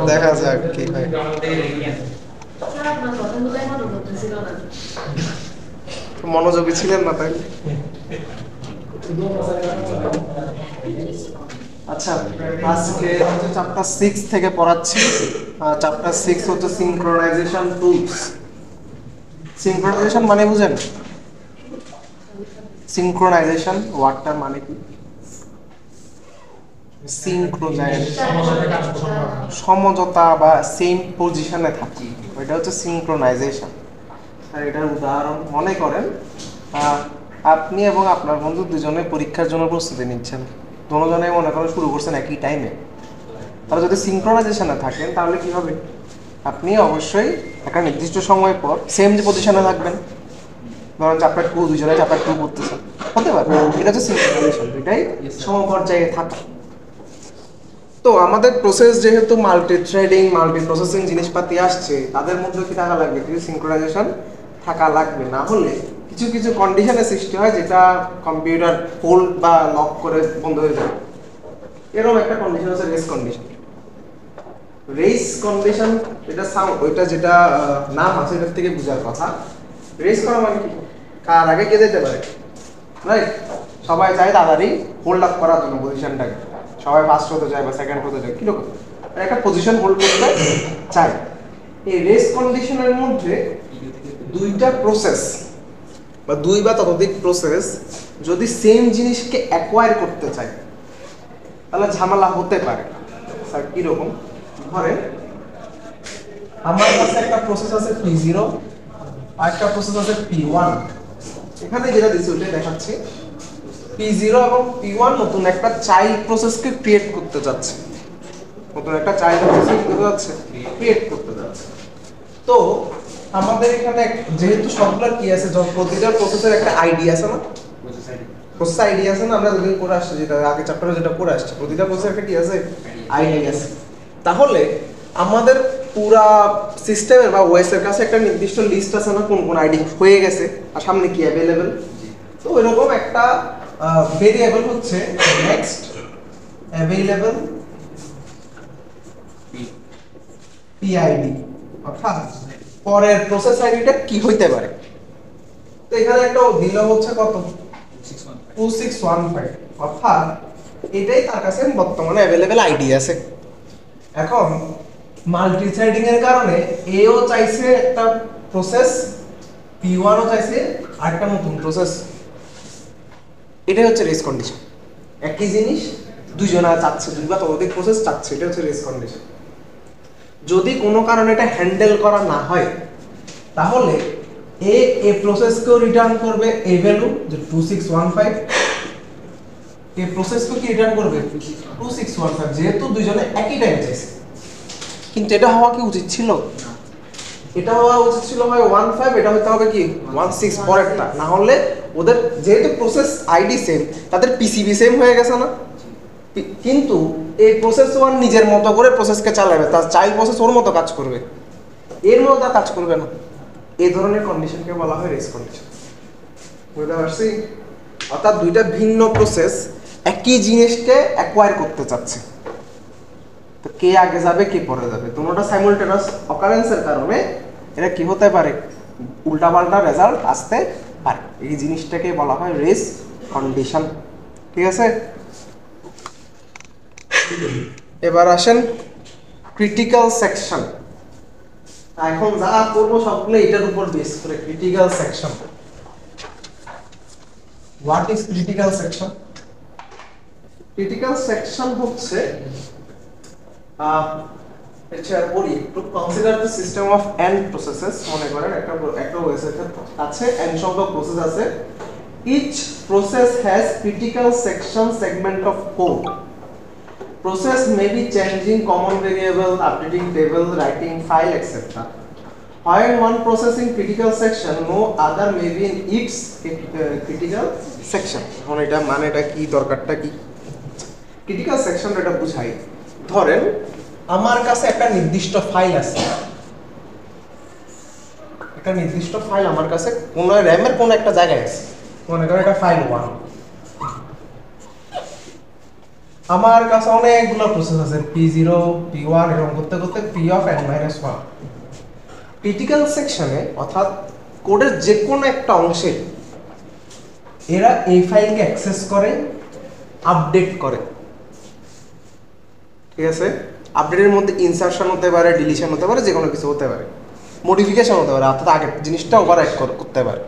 দেখা যাক কি হয়। মনোযোগী ছিলেন না তাই? আচ্ছা, আজকে হচ্ছে চ্যাপ্টার 6 থেকে পড়াচ্ছি। চ্যাপ্টার 6 হচ্ছে সিনক্রোনাইজেশন টুলস। সিনক্রোনাইজেশন মানে বুঝেন? সিনক্রোনাইজেশন ওয়ার্ডটার মানে কি? সমঝোতা বা সেম পজিশনে থাকি, ওইটা হচ্ছে সিনক্রোনাইজেশন। আর এটার উদাহরণ মনে করেন আপনি এবং আপনার বন্ধু দুজনে পরীক্ষার জন্য প্রস্তুতি নিচ্ছেন, দুজনে মনে করেন শুরু করছেন একই টাইমে। তাহলে যদি সিনক্রোনাইজেশনে থাকেন তাহলে কি হবে? আপনি অবশ্যই একটা নির্দিষ্ট সময় পর সেম যে পজিশনে থাকবেন। ধরেন চ্যাপ্টার 2 দুজনে চ্যাপ্টার 2 পড়তেছেন, হতে পারে। এটা হচ্ছে সিনক্রোনাইজেশন, এটাই সমপর্যায়ে থাকা। তো আমাদের প্রসেস যেহেতু মাল্টি থ্রেডিং মাল্টি প্রসেসিং জিনিসপাতি আসছে, তাদের মধ্যে কি থাকা লাগবে? কিছু সিনক্রোনাইজেশন থাকা লাগবে, না হলে কিছু কিছু কন্ডিশনের সৃষ্টি হয় যেটা কম্পিউটার হোল্ড বা লক করে বন্ধ হয়ে যায়। এরকম একটা কন্ডিশন হচ্ছে রেস কন্ডিশন। রেস কন্ডিশন এটা সাউন্ড, ওইটা যেটা নাম আছে এটার থেকে বোঝার কথা। রেস করা মানে কি? কার আগে কে যেতে পারে, রাইট? সবাই চায় তাড়াতাড়ি হোল্ড আপ করার জন্য পজিশনটাকে, সবাই ফার্স্ট হতে চায় বা সেকেন্ড হতে চায়, কিরকম একটা পজিশন হোল্ড করতে চায়। এই রেস কন্ডিশনের মধ্যে দুইটা প্রসেস বা দুই বা ততোধিক প্রসেস যদি সেম জিনিসকে অ্যাকোয়ার করতে চায় তাহলে ঝামেলা হতে পারে। স্যার কিরকম? ধরেন আমার কাছে একটা প্রসেস আছে P0 আর একটা প্রসেস আছে P1। এখানে যেটা দিচ্ছি ওইটাই দেখাচ্ছি। P0 এবং P1 নতুন একটা চাইল্ড প্রসেসকে ক্রিয়েট করতে যাচ্ছে, নতুন একটা চাইল্ড প্রসেস ক্রিয়েট করতে যাচ্ছে। তো আমাদের এখানে যেহেতু সবগুলা কি আছে, প্রতিটা প্রসেসের একটা আইডি আছে না, প্রসেস আইডি আছে না, আমরা দুদিন করে আসছি, যেটা আগে চ্যাপ্টারে যেটা পড়ে আসছে, প্রতিটা প্রসেসের একটা কি আছে, আইডি আছে। তাহলে আমাদের পুরা সিস্টেমের বা ওএসের কাছে একটা নির্দিষ্ট লিস্ট আছে না, কোন কোন আইডি হয়ে গেছে আর সামনে কি অ্যাভেলেবেল। তো এরকম একটা ভেরিয়েবল হচ্ছে নেক্সট অ্যাভেলেবল পিআইডি, অর্থাৎ পরের প্রসেস আইডিটা কি হইতে পারে। তো এখানে একটা দিল হচ্ছে কত, 2615, অর্থাৎ এটাই তার কাছে বর্তমানে অ্যাভেলেবেল আইডি আছে। এখন মাল্টি থ্রেডিং এর কারণে এও চাইছে একটা প্রসেস, P1 ও চাইছে আরেকটা নতুন প্রসেস। এটাই হচ্ছে রেস কন্ডিশন। একই জিনিস দুইজনা চাচ্ছে, দুই বা ততোধিক প্রসেস চাচ্ছে, এটা হচ্ছে রেস কন্ডিশন। যদি কোনো কারণে এটা হ্যান্ডেল করা না হয় তাহলে এই প্রসেসকেও রিটার্ন করবে এই ভ্যালু যে 2615, এই প্রসেসকে কি রিটার্ন করবে 2615, যেহেতু দুইজনে একই টাইম চাইছে। কিন্তু এটা হওয়া কি উচিত ছিল? এটা হওয়া উচিত ছিল হয় 15, এটা হতে হবে কি 16 পরেরটা। না হলে ওদের যেহেতু প্রসেস আইডি সেম, তাদের পিসিবি সেম হয়ে গেছে না। কিন্তু এই প্রসেস ওয়ান নিজের মতো করে প্রসেসকে চালাবে, তার চাইল্ড প্রসেস ওর মতো কাজ করবে, এর মতো তা কাজ করবে না। এই ধরনের কন্ডিশনকে বলা হয় রেস কন্ডিশন। বুঝতে পারছি? অর্থাৎ দুইটা ভিন্ন প্রসেস একই জিনিসকে অ্যাকোয়ার করতে চাচ্ছে, তো কে আগে যাবে কে পরে যাবে, দুটোটা সাইমultaneous অকারেন্সের কারণে এটা কি হতে পারে, উল্টাপাল্টা রেজাল্ট আসতে পারে। এই জিনিসটাকে বলা হয় রেস কন্ডিশন। ঠিক আছে? এবার আসেন ক্রিটিক্যাল সেকশন। এখন যা করবো সবগুলো এটার উপর বেস করে। Critical section, what is critical section? Critical section হচ্ছে বলি একটু, consider the system of n processes. মনে করেন একটা ওএস এর কাছে n সংখ্যক প্রসেস আছে। Each process has critical section segment of code. Process may be changing common variable, updating table, writing file, etc. While one processing critical section, no other may be in its critical section. এখন এটা মানেটা কি, দরকারটা কি? Critical section এটা বুঝাই, ধরেন আমার কাছে একটা নির্দিষ্ট ফাইল আছে, একটা নির্দিষ্ট ফাইল আমার কাছে কোন র‍্যামের কোন একটা জায়গায় আছে, মনে করেন এটা ফাইল 1। আমার কাছে অনেকগুলো প্রসেস আছে, P0 P1 এরকম করতে করতে P of n-1। ক্রিটিক্যাল সেকশনে অর্থাৎ কোডের যে কোনো একটা অংশে এরা এই ফাইলকে অ্যাক্সেস করে, আপডেট করে। ঠিক আছে, আপডেটের মধ্যে ইনসারশন হতে পারে, ডিলিশন হতে পারে, যে কোনো কিছু হতে পারে, মডিফিকেশন হতে পারে, অর্থাৎ আগের জিনিসটা ওভাররাইট করতে পারে।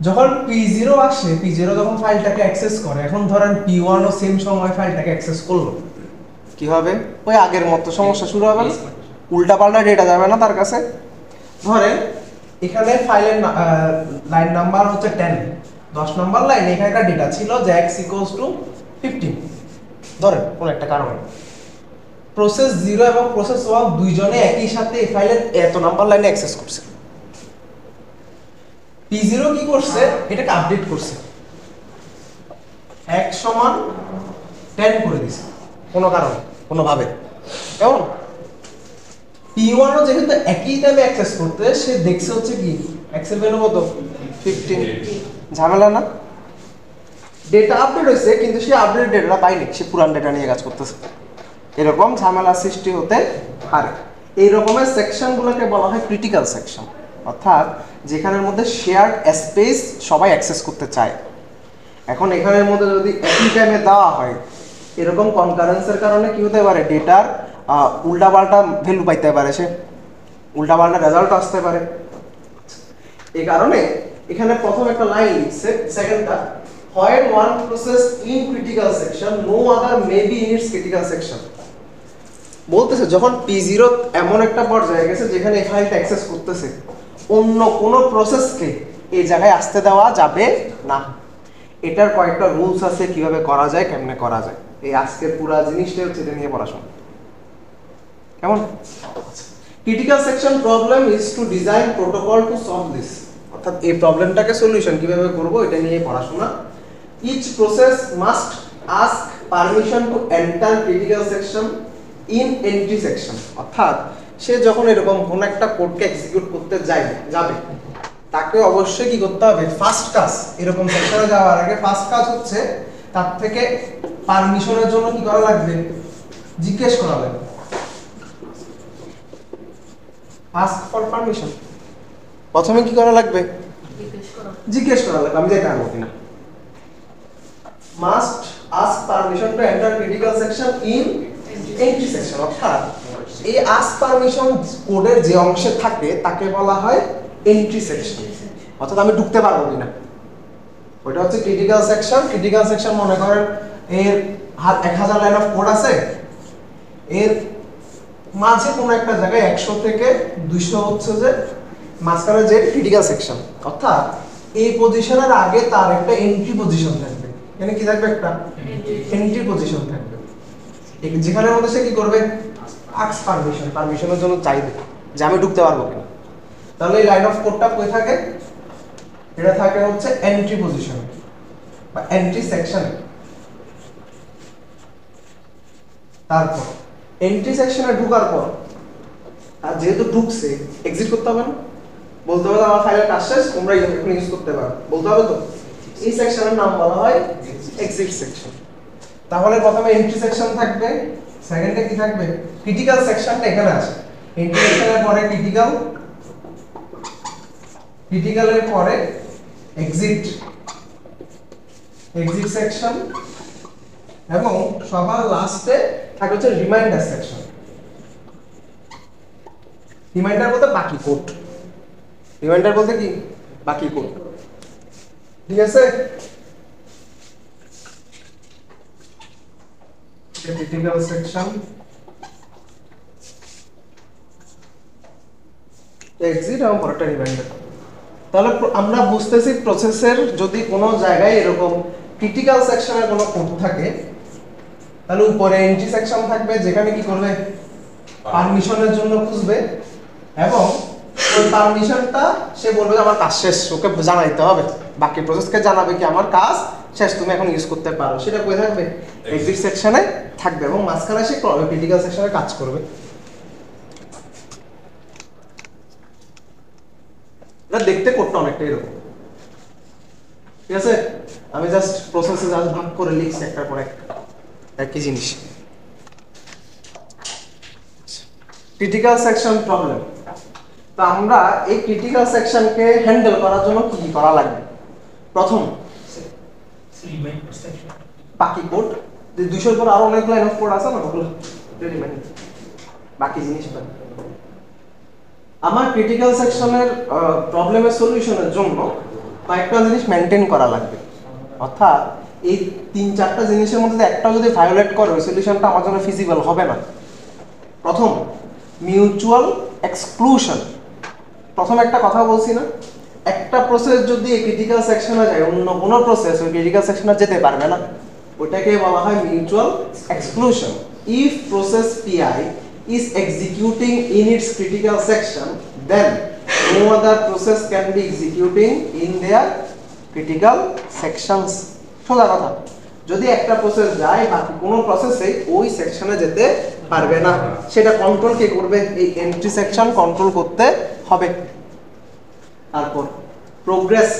যখন P0 আসে, P0 যখন ফাইলটাকে অ্যাক্সেস করে, এখন ধরেন P1 ও সেম সময় ফাইলটাকে অ্যাক্সেস করলো, কি হবে? ওই আগের মতো সমস্যা শুরু হবে না, উল্টাপাল্টা ডেটা যাবে না তার কাছে। ধরেন এখানে ফাইলের লাইন নাম্বার হচ্ছে 10, 10 নাম্বার লাইন, এখানকার ডেটা ছিল যে x = 15 ধরেন কোন একটা কারণে। প্রসেস 0 এবং প্রসেস 1 দুইজনে একই সাথে এই ফাইলের এত নাম্বার লাইনে অ্যাক্সেস করছে। P0 কি করছে? এটাকে আপডেট করছে, x = 10 করে দিছে কোনো কারণে, কোনোভাবে। কেমন? P1 ও যেহেতু একই টাইমে অ্যাক্সেস করতে, সে দেখছে হচ্ছে কি x এর ভ্যালু কত? 15। ঝামেলা না? ডেটা আপডেট হয়েছে কিন্তু সে আপডেট ডেটাটা পায়নি, সে পুরান ডেটা নিয়ে কাজ করতেছে। এরকম ঝামেলা সৃষ্টি হতে পারে। এই রকমের সেকশনগুলোকে বলা হয় ক্রিটিক্যাল সেকশন, অর্থাৎ যেখানের মধ্যে শেয়ার্ড স্পেস সবাই অ্যাক্সেস করতে চায়। এখন এখানের মধ্যে যদি একই টাইমে দেওয়া হয়, এরকম কনকারেন্সের কারণে কি হতে পারে? ডেটার উল্টাপাল্টা ভ্যালু পাইতে পারে, সে উল্টাপাল্টা রেজাল্ট আসতে পারে। এই কারণে এখানে প্রথম একটা লাইন লিখছে, সেকেন্ডটা, when one process in critical section no other may be in its critical section। বলতেছে যখন P0 এমন একটা পর্যায়ে গেছে যেখানে এই ফাইলটা অ্যাক্সেস করতেছে, অন্য কোনো প্রসেসকে এই জায়গায় আসতে দেওয়া যাবে না। এটার কয়েকটা রুলস আছে, কিভাবে করা যায়, কেমনে করা যায়। এই আজকের পুরো জিনিসটা হচ্ছে এটা নিয়ে পড়াশোনা। কেমন? Critical section problem is to design protocol to solve this, অর্থাৎ এই প্রবলেমটাকে সলিউশন কিভাবে করব এটা নিয়ে পড়াশোনা। Each process must ask permission to enter critical section in entry section, অর্থাৎ সে যখন এরকম কোন একটা কোডকে এক্সিকিউট করতে যাবে, তাকে অবশ্যই কি করতে হবে? ফার্স্ট কাজ, এরকম সেকশনে যাওয়ার আগে ফার্স্ট কাজ হচ্ছে তার থেকে পারমিশনের জন্য কি করা লাগবে? জিজ্ঞেস করা লাগবে, আস্ক ফর পারমিশন। প্রথমে কি করা লাগবে? জিজ্ঞেস করা লাগবে আমি যাইতে পারবো কিনা। must ask permission to enter critical section in entry section, অর্থাৎ এই ask permission কোডের যে অংশে থাকে তাকে বলা হয় entry section, অর্থাৎ আমি ঢুকতে পারবো কিনা। ওইটা হচ্ছে ক্রিটিক্যাল সেকশন। ক্রিটিক্যাল সেকশন মনে করেন এর 1000 লাইন অফ কোড আছে, এর মাঝে কোনো একটা জায়গায় 100 থেকে 200 হচ্ছে যে মাঝখানে যে ক্রিটিক্যাল সেকশন, অর্থাৎ এই পজিশনের আগে তার একটা এন্ট্রি পজিশন থাকবে। এখানে কি থাকবে? একটা এন্ট্রি পজিশন থাকবে, যেখানে মধ্যে সে কি করবে? আস্ক পারমিশন, পারমিশনের জন্য চাইবে যে আমি ঢুকতে পারবো কিনা। তাহলে এই লাইন অফ কোডটা কই থাকে? এটা থাকে হচ্ছে এন্ট্রি পজিশন বা এন্ট্রি সেকশন। তারপর এন্ট্রি সেকশনে ঢোকার পর আর যেহেতু ঢুকছে, এক্সিট করতে হবে না? বলতে হবে আমার ফাইলের কাজ শেষ, তোমরা এখন ইউজ করতে পারো, বলতে হবে তো। এই সেকশনের নাম বলা হয় এক্সিট সেকশন। তাহলে প্রথমে এন্ট্রি সেকশন থাকবে, সেকেন্ডে কি থাকবে? ক্রিটিক্যাল সেকশনটা এখানে আছে। এন্ট্রি সেকশনের পরে ক্রিটিক্যাল, ক্রিটিক্যালের পরে এক্সিট, এক্সিট সেকশন, এবং সবার লাস্টে থাকে হচ্ছে রিমাইন্ডার সেকশন। রিমাইন্ডার বলতে বাকি কোড, রিমাইন্ডার বলতে কি? বাকি কোড। ঠিক আছে? ক্রিটিক্যাল সেকশন, এক্সিট এবং পরেরটা রিমাইন্ডার। তাহলে আমরা বুঝতেছি প্রসেসের যদি কোনো জায়গায় এরকম ক্রিটিক্যাল সেকশনের কোনো কোড থাকে, তাহলে উপরে এন্ট্রি সেকশন থাকবে যেখানে কি করবে? পারমিশনের জন্য খুঁজবে, এবং ওই পারমিশনটা সে বলবে যে আমার কাজ শেষ, ওকে জানাইতে হবে, বাকি প্রসেসকে জানাবে কি আমার কাজ শেষ, তুমি এখন ইউজ করতে পারো। সেটা কোথায় থাকবে? এক্সিট সেকশনে থাকবে, এবং মাঝখানে সে ক্রিটিক্যাল সেকশনে কাজ করবে। এটা দেখতে কোডটা অনেকটা এরকম। ঠিক আছে? আমি জাস্ট প্রসেসে জাস্ট ভাগ করে লিখছি একটার পর একটা একই জিনিস। Critical section problem. তো আমরা এই ক্রিটিক্যাল সেকশনকে হ্যান্ডেল করার জন্য কি করা লাগবে? প্রথম বাকি কোড, যে 200 পর আরো অনেক লাইন অফ কোড আছে না, ওগুলো রিমাইন্ড বাকি জিনিস। আমার ক্রিটিক্যাল সেকশনের প্রবলেমের সলিউশনের জন্য কয়েকটা জিনিস মেনটেন করা লাগবে, অর্থাৎ এই 3-4টা জিনিসের মধ্যে একটা যদি ভায়োলেট করে ওই সলিউশনটা আমার জন্য ফিজিবল হবে না। প্রথম, মিউচুয়াল এক্সক্লুশন। প্রথম একটা কথা বলছি না, একটা প্রসেস যদি ক্রিটিক্যাল সেকশনে যায় অন্য কোনো প্রসেস ওই ক্রিটিক্যাল সেকশনে যেতে পারবে না, ওটাকে বলা হয় mutual exclusion. If process PI is executing in its critical section, then no other process can be executing in their critical sections. সোজা কথা, যদি একটা প্রসেস যায় বাকি কোনো প্রসেসে ওই সেকশনে যেতে পারবে না, সেটা কন্ট্রোল কে করবে? এই এন্ট্রি সেকশন কন্ট্রোল করতে হবে। তারপর progress.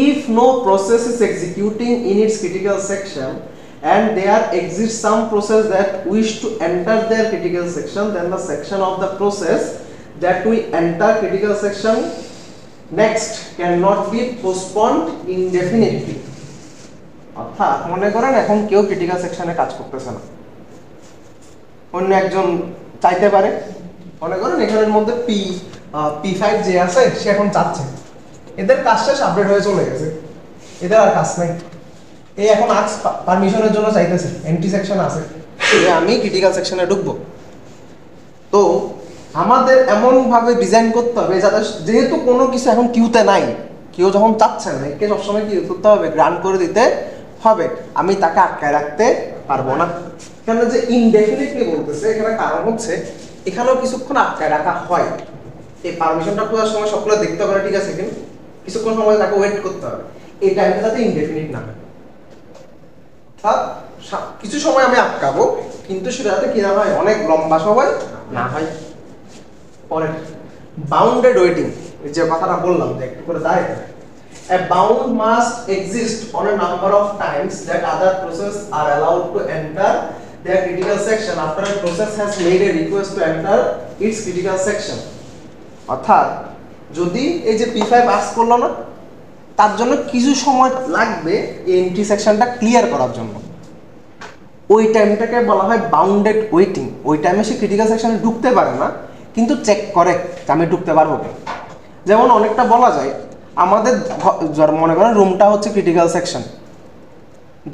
If no process is executing in its critical section and there exists some process that wish to enter their critical section, then the section of the process that will enter critical section next cannot be postponed indefinitely. অর্থাৎ মনে করেন এখন কেউ critical সেকশনে কাজ করতেছে না, অন্য একজন চাইতে পারে। মনে করেন এখানের মধ্যে P5 যে আছে সে এখন চাচ্ছে, এদের কাজ শেষ, আপডেট হয়ে চলে গেছে, এদের আর কাজ নাই। এই এখন আক্স পারমিশনের জন্য চাইতেছে, এন্ট্রি সেকশন আছে, আমি ক্রিটিক্যাল সেকশনে ঢুকবো। তো আমাদের এমন ভাবে ডিজাইন করতে হবে যাতে যেহেতু কোনো কিছু এখন কিউতে নাই, কেউ যখন চাচ্ছে না, একে সবসময় কি করতে হবে? গ্রান্ট করে দিতে হবে। আমি তাকে আটকায় রাখতে পারবো না। কেন যে ইনডেফিনিটলি বলতেছে এখানে কারণ হচ্ছে এখানেও কিছুক্ষণ আটকায় রাখা হয়। এই পারমিশনটা খোঁজার সময় সবগুলো দেখতে পারে, ঠিক আছে, কিন্তু কিছুক্ষণ সময় তাকে ওয়েট করতে হবে। এই টাইমটা যাতে ইনডেফিনিট না হয়, কিছু সময় আমি আটকাবো, কিন্তু সেটা যাতে কি না হয়, অনেক লম্বা সময় না হয়। পরে বাউন্ডেড ওয়েটিং, যে কথাটা বললাম যে একটু করে দাঁড়ায়, a bound must exist on a number of times that other process are allowed to enter their critical section after a process has made a request to enter its critical section. অর্থাৎ যদি এই যে P5 pass করলো না, তার জন্য কিছু সময় লাগবে এই এন্ট্রি সেকশনটা ক্লিয়ার করার জন্য, ওই টাইমটাকে বলা হয় বাউন্ডেড ওয়েটিং। ওই টাইমে সে ক্রিটিক্যাল সেকশনে ঢুকতে পারে না, কিন্তু চেক করে আমি ঢুকতে পারবো কিনা। যেমন অনেকটা বলা যায় আমাদের মনে করেন রুমটা হচ্ছে ক্রিটিক্যাল সেকশন,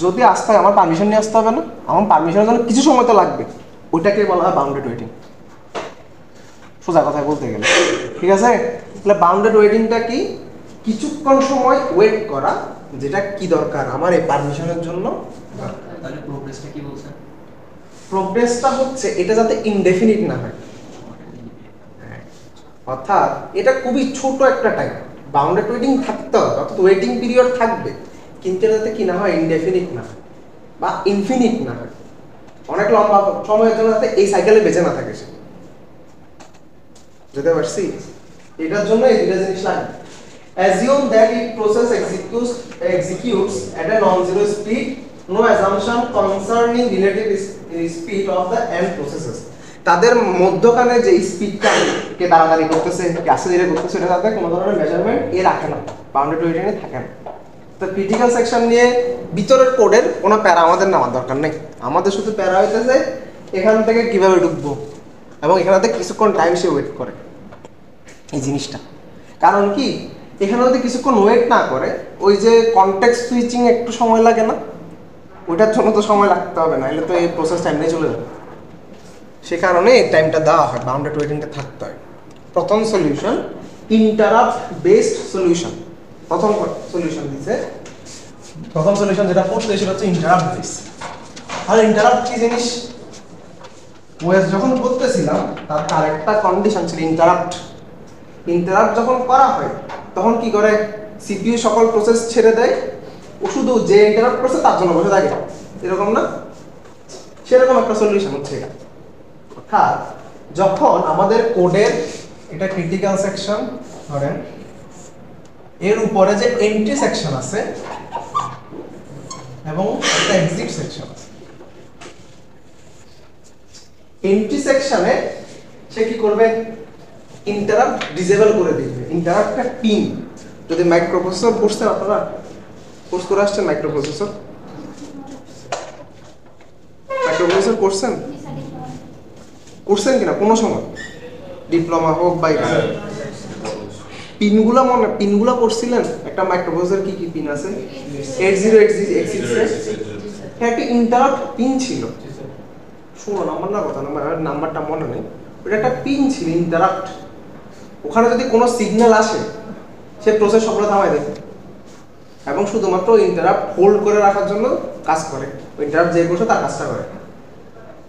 যদি আসতে হয় আমার পারমিশন নিয়ে আসতে হবে না, আমার পারমিশনের জন্য কিছু সময় তো লাগবে, ওইটাকে বলা হয় বাউন্ডেড ওয়েটিং, সোজা কথায় বলতে গেলে, ঠিক আছে। তাহলে বাউন্ডেড ওয়েটিংটা কি? কিছুক্ষণ সময় ওয়েট করা, যেটা কি দরকার আমার এই পারমিশনের জন্য। তাহলে প্রোগ্রেসটা কি বলছেন? প্রোগ্রেসটা হচ্ছে এটা যাতে ইনডেফিনিট না হয়, অর্থাৎ এটা খুবই ছোট একটা টাইম। বাউন্ডেড ওয়েটিং থাকতে হবে, অর্থাৎ ওয়েটিং পিরিয়ড থাকবে, কিন্তু যাতে কি না হয়, ইনডেফিনিট না বা ইনফিনিট না হয়, অনেক লম্বা সময়ের জন্য যাতে এই সাইকেলে বেঁচে না থাকে সে। বুঝতে পারছি? এটার জন্য এই দুটো জিনিস লাগবে। Assume that it process executes at a non-zero speed, no assumption concerning relative speed of the end processes. তাদের মধ্যখানে যে স্পিডটা কে তাড়াতাড়ি করতেছে কে আস্তে ধীরে করতেছে, এটা তাদের কোনো ধরনের মেজারমেন্ট এ রাখে না, বাউন্ডেড ওয়েটিংয়ে থাকে না। তো ক্রিটিক্যাল সেকশন নিয়ে ভিতরের কোডের কোনো প্যারা আমাদের নেওয়ার দরকার নেই, আমাদের শুধু প্যারা হইতেছে এখান থেকে কিভাবে ঢুকবো এবং এখানে কিছুক্ষণ টাইম সে ওয়েট করে এই জিনিসটা। কারণ কি, এখানে যদি কিছুক্ষণ ওয়েট না করে, ওই যে কনটেক্সট সুইচিং একটু সময় লাগে না, ওইটার জন্য তো সময় লাগতে হবে, না এলে তো এই প্রসেসটা এমনি চলে যাবে। সে কারণে এই টাইমটা দেওয়া হয়, বাউন্ডেড ওয়েটিংটা থাকতে হয়। প্রথম সলিউশন ইন্টারাপ্ট বেসড সলিউশন। প্রথম সলিউশন দিছে, প্রথম সলিউশন যেটা পড়তে সেটা হচ্ছে ইন্টারাপ্ট বেস। আর ইন্টারাপ্ট কি জিনিস? ওএস যখন করতেছিলাম তার আরেকটা কন্ডিশন ছিল ইন্টারাপ্ট। ইন্টারাপ্ট যখন করা হয় তখন কি করে, সিপিইউ সকল প্রসেস ছেড়ে দেয়, ও শুধু যে ইন্টারাপ্ট করছে তার জন্য বসে থাকে, এরকম না? সেরকম একটা সলিউশন হচ্ছে এটা। অর্থাৎ যখন আমাদের কোডের এটা ক্রিটিক্যাল সেকশন ধরেন, এর উপরে যে এন্ট্রি সেকশন আছে এবং একটা এক্সিট সেকশন আছে। এন্ট্রি সেকশনে সে কি করবে, ইন্টারাপ্ট ডিসেবল করে দিবে। ইন্টারাপ্টটা পিন, যদি মাইক্রোপ্রসেসর পড়ছেন আপনারা, কোর্স করে আসছেন মাইক্রোপ্রসেসর করছেন কিনা কোনো সময়, ডিপ্লোমা হোক বা পিনগুলা পড়ছিলেন? একটা মাইক্রোপ্রসেসর কি কি পিন আছে? 8086 একটা ইন্টারাপ্ট পিন ছিল। শুনুন আমার না কথা, নাম্বারটা মনে নেই, ওটা একটা পিন ছিল ইন্টারাপ্ট। ওখানে যদি কোনো সিগন্যাল আসে সে প্রসেস সবগুলো থামায় দেবে এবং শুধুমাত্র ইন্টারাপ্ট হোল্ড করে রাখার জন্য কাজ করে। ইন্টারাপ্ট যে করছে তার কাজটা করে।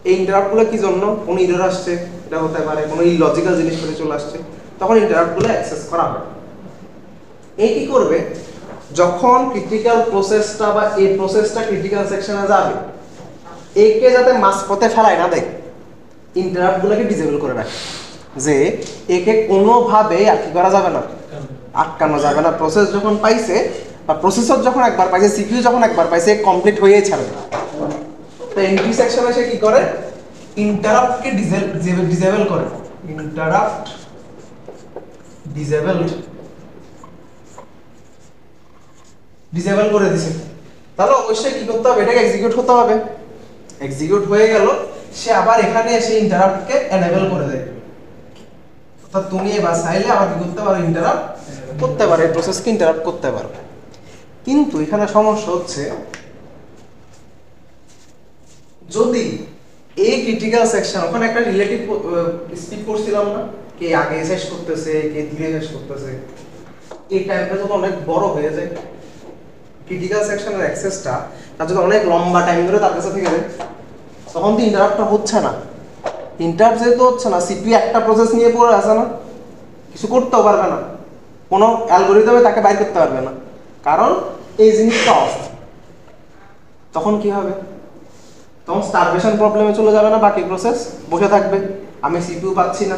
এই ইন্টারাপ্টগুলো কি জন্য? কোনো এরর আসছে, এটা হতে পারে কোনো ইলজিক্যাল জিনিস করে চলে আসছে, তখন ইন্টারাপ্টগুলো অ্যাক্সেস করা হয়। এই কি করবে, যখন ক্রিটিক্যাল প্রসেসটা বা এই প্রসেসটা ক্রিটিক্যাল সেকশনে যাবে, একে যাতে মাঝপথে ফেলায় না দেয়, ইন্টারাপ্টগুলোকে ডিসেবল করে রাখে, যে একে কোনোভাবে আর কি করা যাবে না, আটকানো যাবে না। প্রসেস যখন পাইছে বা প্রসেসর যখন একবার পাইছে, সিপিইউ যখন একবার পাইছে, কমপ্লিট হয়েই ছাড়বে। তো এন্ট্রি সেকশনে সে কি করে, ইন্টারাপ্টকে ডিসেবল করে। ইন্টারাপ্ট ডিসেবল করে দিছে, তাহলে অবশ্যই কি করতে হবে, এটাকে এক্সিকিউট হতে হবে। এক্সিকিউট হয়ে গেল, সে আবার এখানে এসে ইন্টারাপ্টকে এনেবল করে দেয়। অর্থাৎ তুমি এবার চাইলে আবার কি করতে পারো, ইন্টারাপ্ট করতে পারো, এই প্রসেসকে ইন্টারাপ্ট করতে পারো। কিন্তু এখানে সমস্যা হচ্ছে, যদি এই ক্রিটিক্যাল সেকশন, ওখানে একটা রিলেটিভ স্পিড করছিলাম না, কে আগে শেষ করতেছে, কে ধীরে শেষ করতেছে, এই টাইমটা যখন অনেক বড় হয়ে যায়, ক্রিটিক্যাল সেকশনের অ্যাক্সেসটা তার যদি অনেক লম্বা টাইম ধরে তার কাছে থেকে যায়, তখন তো ইন্টারাপ্টটা হচ্ছে না। ইন্টারাপ্ট যেহেতু হচ্ছে না, সিপিইউ একটা প্রসেস নিয়ে পড়ে আছে না, কিছু করতেও পারবে না, কোনো অ্যালগরিদমে তাকে বাইর করতে পারবে না, কারণ এই জিনিসটা অফ। তখন কি হবে, তখন স্টারভেশন প্রবলেমে চলে যাবে না, বাকি প্রসেস বসে থাকবে, আমি সিপিইউ পাচ্ছি না,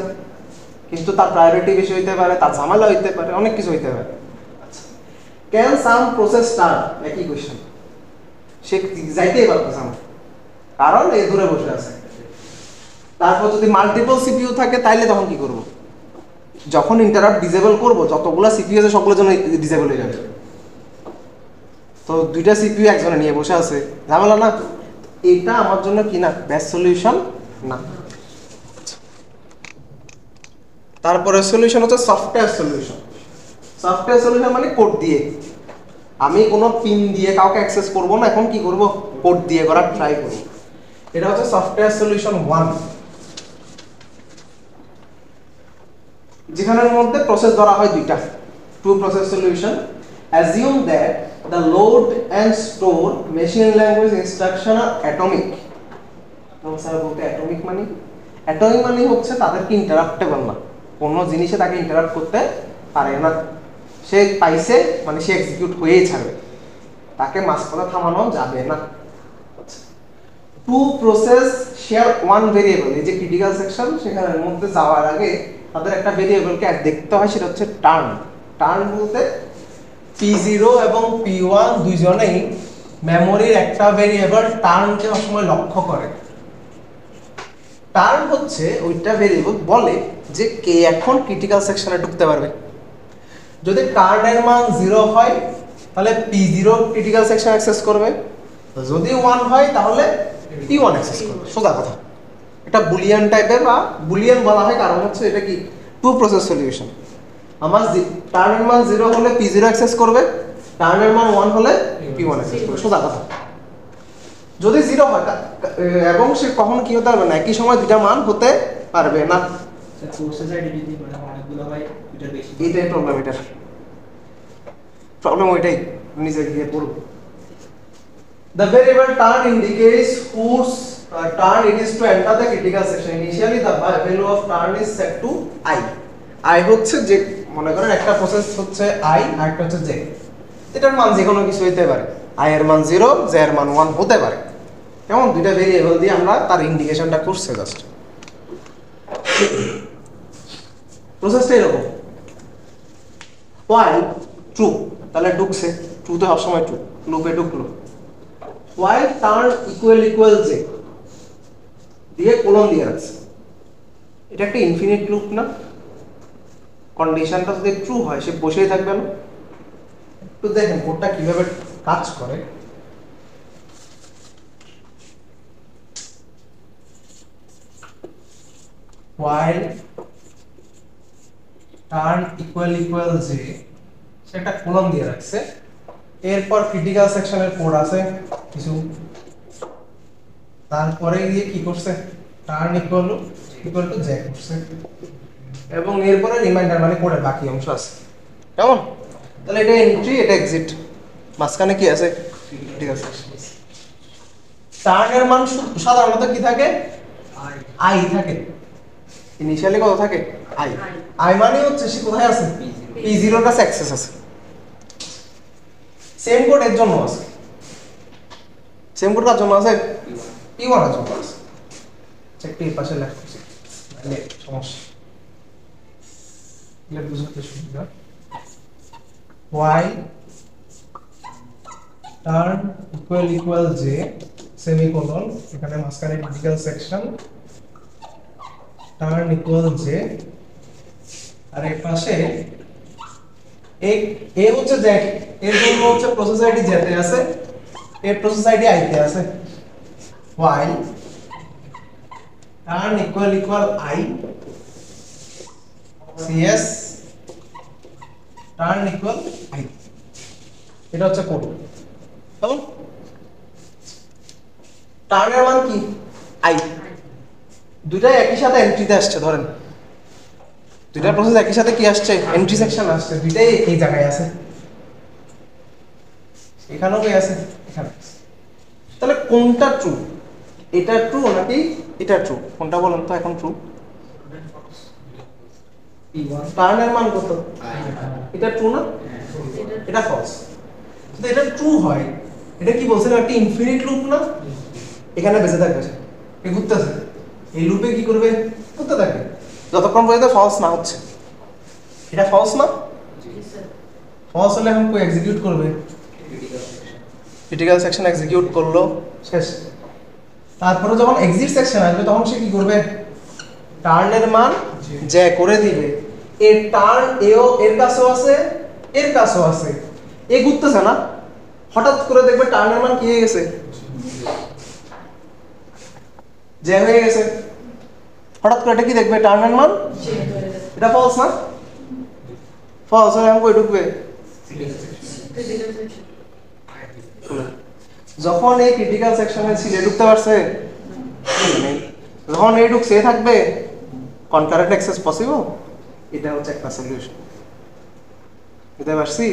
কিন্তু তার প্রায়োরিটি বেশি হইতে পারে, তার ঝামেলা হইতে পারে, অনেক কিছু হইতে পারে। ক্যান সাম প্রসেস স্টার্ট, একই কোয়েশ্চেন, সে যাইতেই পারতেছে না, কারণ এই দূরে বসে আছে। তারপর যদি মাল্টিপল সিপিইউ থাকে, তাইলে তখন কি করব, যখন ইন্টারাপ্ট ডিসেবল করব, যতগুলো সিপিইউ আছে সবগুলোর জন্য ডিসেবল হয়ে যাবে। তো দুইটা সিপিইউ একজনে নিয়ে বসে আছে, ঝামেলা না? এটা আমার জন্য কি না, বেস্ট সলিউশন না। তারপরে সলিউশন হচ্ছে সফটওয়্যার সলিউশন। সফটওয়্যার সলিউশন মানে কোড দিয়ে, আমি কোনো পিন দিয়ে কাউকে অ্যাক্সেস করব না, এখন কি করব, কোড দিয়ে করার ট্রাই করব। এটা হচ্ছে সফটওয়্যার সলিউশন 1, যেখানের মধ্যে প্রসেস ধরা হয় দুইটা, two process solution. Assume that the load and store machine language instruction are atomic. Sir বলতে অ্যাটমিক মানে হচ্ছে তাদেরকে ইন্টারাপ্টেবল না, কোনো জিনিসে তাকে ইন্টারাপ্ট করতে পারে না, সে পাইছে মানে সে এক্সিকিউট হয়েই ছাড়বে, তাকে মাঝপথে থামানো যাবে না। To process share one variable, এই যে ক্রিটিক্যাল সেকশন, সেখানের মধ্যে যাওয়ার আগে তাদের একটা ভেরিয়েবলকে দেখতে হয়, সেটা হচ্ছে টার্ন। টার্ন বলতে P0 এবং P1 দুইজনেই মেমোরির একটা ভেরিয়েবল টার্নকে সবসময় লক্ষ্য করে। টার্ন হচ্ছে ওইটা ভেরিয়েবল বলে যে কে এখন ক্রিটিক্যাল সেকশনে ঢুকতে পারবে। যদি টার্নের মান 0 হয় তাহলে P0 ক্রিটিক্যাল সেকশন অ্যাক্সেস করবে, যদি 1 হয় তাহলে P1 অ্যাক্সেস করবে। সোজা কথা, এটা বুলিয়ান টাইপের, বা বুলিয়ান বলা হয় কারণ হচ্ছে এটা কি টু প্রসেস সলিউশন। আমার টার্নের মান 0 হলে P0 অ্যাক্সেস করবে, টার্নের মান 1 হলে P1 অ্যাক্সেস করবে, সোজা কথা। যদি 0 হয় এবং সে কখন কি হতে পারবে না, একই সময় দুইটা মান হতে পারবে না। এটাই প্রবলেম, এটার প্রবলেম ওইটাই, নিজে গিয়ে পড়ব। The variable turn indicates whose turn it is to enter the critical section. Initially the value of turn is set to I. I হচ্ছে যে, মনে করেন একটা প্রসেস হচ্ছে I আর একটা হচ্ছে J, এটার মান যে কোনো কিছু হতে পারে, I এর মান 0, J এর মান 1 হতে পারে। কেমন, দুইটা ভেরিয়েবল দিয়ে আমরা তার ইন্ডিকেশনটা করছে জাস্ট। প্রসেসটা এরকম, while ট্রু, তাহলে ঢুকছে, ট্রু তো সবসময় ট্রু, লুপে ঢুকলো। while turn equal j দিয়ে কোলন দিয়ে রাখছে। এটা একটা ইনফিনিট লুপ না? কন্ডিশনটা যদি ট্রু হয় সে বসেই থাকবে না। তো দেখেন কোডটা কিভাবে কাজ করে। while turn equal j সেটা কোলন দিয়ে রাখছে। এরপর ক্রিটিক্যাল সেকশনের কোড আছে কিছু, তারপরে গিয়ে কি করছে, টার্ন ইকুয়াল টু j করছে, এবং এরপরে রিমাইন্ডার মানে কোডের বাকি অংশ আছে। কেমন? তাহলে এটা এন্ট্রি, এটা এক্সিট, মাঝখানে কি আছে, ক্রিটিক্যাল সেকশন। টার্নের মান সাধারণত কি থাকে, i থাকে। ইনিশিয়ালি কত থাকে, i মানে হচ্ছে সে কোথায় আছে, p0 এর কাছে অ্যাক্সেস আছে। সেম কোড এর জন্য আছে, সেম কোড কার জন্য আছে, p1 এর জন্য আছে। চেকটি এই পাশে লেখা আছে, মানে সমস্যা এটা বুঝতে সুবিধা। while turn equal j semicolon, এখানে মাঝখানে critical section, turn equal j, আর এর পাশে এ হচ্ছে j, এর জন্য হচ্ছে প্রসেস আইডি j তে আছে, এর প্রসেস আইডি i তে আছে। while turn equal I cs turn equal I, এটা হচ্ছে কোড। কেমন? টার্নের মান কি, i, দুইটাই একই সাথে এন্ট্রিতে আসছে। ধরেন দুইটা প্রসেস একই সাথে কি আসছে, এন্ট্রি সেকশন আসছে, দুইটাই এই জায়গায় আছে, এখানেও কি আছে, এখানে। তাহলে কোনটা ট্রু, এটা ট্রু নাকি এটা ট্রু, কোনটা বলেন তো এখন ট্রু? টার্নের মান কত, এটা ট্রু না, এটা ফলস। যদি এটা ট্রু হয়, এটা কি বলছেন, একটা ইনফিনিট লুপ না, এখানে বেঁচে থাকবে, এ ঘুরতেছে, এই লুপে কি করবে, ঘুরতে থাকবে যতক্ষণ পর্যন্ত ফলস না হচ্ছে। এটা ফলস না, ফলস হলে এখন কই এক্সিকিউট করবে, ক্রিটিক্যাল সেকশন এক্সিকিউট করলো, শেষ। তারপরে যখন এক্সিট সেকশন আসবে তখন সে কি করবে, টার্নের মান j করে দিবে। এর টার্ন এও এর কাছেও আছে, এর কাছেও আছে, এ ঘুরতেছে না, হঠাৎ করে দেখবে টার্নের মান কি হয়ে গেছে, j হয়ে গেছে। হঠাৎ করে এটা কি দেখবে, টার্নের মান, এটা ফলস না, ফলস হলে এখন কই ঢুকবে, যখন এই ক্রিটিক্যাল সেকশনে ছিল ঢুকতে পারছে, যখন এই ঢুকছে থাকবে, কনকারেন্ট অ্যাক্সেস পসিবল। এটা হচ্ছে একটা সলিউশন, বুঝতে পারছি?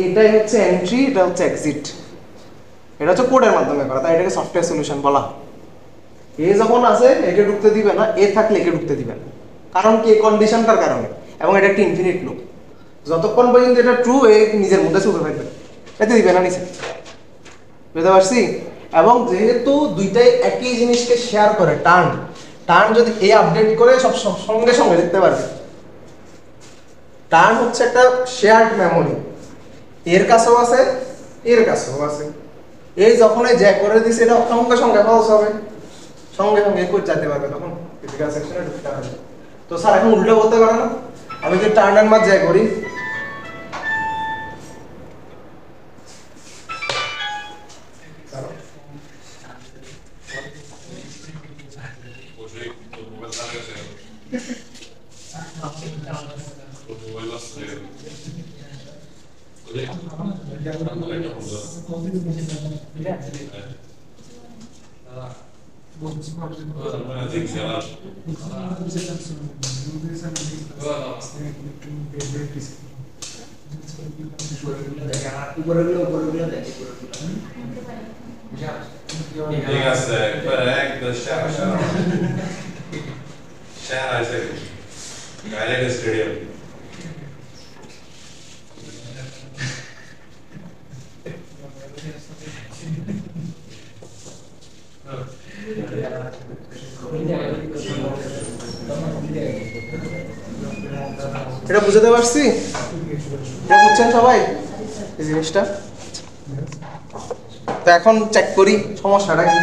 এটাই হচ্ছে এন্ট্রি, এটা হচ্ছে এক্সিট, এটা হচ্ছে কোডের মাধ্যমে করা, তাই এটাকে সফটওয়্যার সলিউশন বলা। এ যখন আছে একে ঢুকতে দিবে না, এ থাকলে একে ঢুকতে দিবে না, কারণ কি, কন্ডিশনটার কারণে, এবং এটা একটা ইনফিনিট লুপ। যতক্ষণ পর্যন্ত এটা ট্রু, এ নিজের মধ্যে চলতে থাকবে, এতে দিবে না নিচে, বুঝতে পারছি? এবং যেহেতু দুইটাই একই জিনিসকে শেয়ার করে, টার্ন যদি এ আপডেট করে সব সঙ্গে সঙ্গে দেখতে পারবে। টার্ন হচ্ছে একটা শেয়ার্ড মেমোরি, এর কাছেও আছে, এর কাছেও আছে। এই যখন এই জ্যাক করে দিছে, এটা সঙ্গে সঙ্গে ফলস হবে, সঙ্গে সঙ্গে কোড যেতে পারবে, তখন ক্রিটিক্যাল সেকশনে ঢুকতে পারবে। তো স্যার এখন উল্টো বলতে পারে না, আমি যদি টার্নের মাঝ জ্যাক করি, এটা বুঝতে পারছি? এটা বুঝছেন সবাই এই জিনিসটা? তো এখন চেক করি সমস্যাটা কি।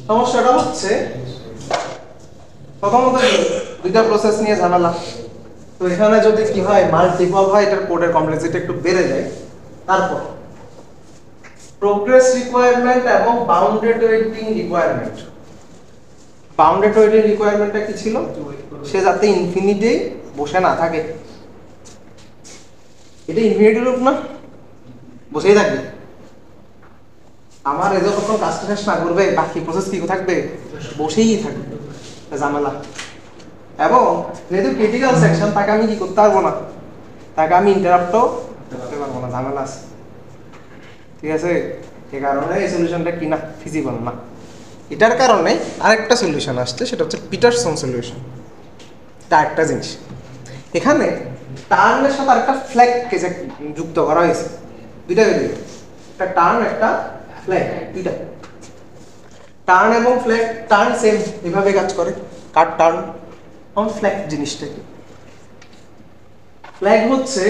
সমস্যাটা হচ্ছে প্রথমত দুইটা প্রসেস নিয়ে ঝামেলা। তো এখানে যদি কি হয় মাল্টিপল হয়, এটার কোডের কমপ্লেক্সিটি একটু বেড়ে যায়। তারপর প্রোগ্রেস রিকোয়ারমেন্ট এবং bounded waiting requirement. Bounded waiting রিকোয়ারমেন্টটা কি ছিল? সে যাতে ইনফিনিটি বসে না থাকে। এটা ইনফিনিটি লুপ না, বসেই থাকবে। আমার এদের যখন কাজটা শেষ না করবে বাকি প্রসেস কি থাকবে? বসেই থাকবে। ঝামেলা। এবং যেহেতু ক্রিটিক্যাল সেকশন, তাকে আমি কি করতে পারবো না, তাকে আমি ইন্টারাপ্টও করতে পারবো না, ঝামেলা আছে। ঠিক আছে, এই কারণে এই সলিউশনটা কি না, ফিজিবল না। এটার কারণে আরেকটা সলিউশন আসছে, সেটা হচ্ছে পিটারসন সলিউশন। এটা একটা জিনিস, এখানে টার্নের সাথে আরেকটা ফ্ল্যাগ কেসে যুক্ত করা হয়েছে। দুইটা ভেরিয়েবল, একটা টার্ন একটা ফ্ল্যাগ, দুইটা। টার্ন এবং ফ্ল্যাগ, টার্ন সেম এভাবে কাজ করে। কার টার্ন এবং ফ্ল্যাগ জিনিসটা কি? ফ্ল্যাগ হচ্ছে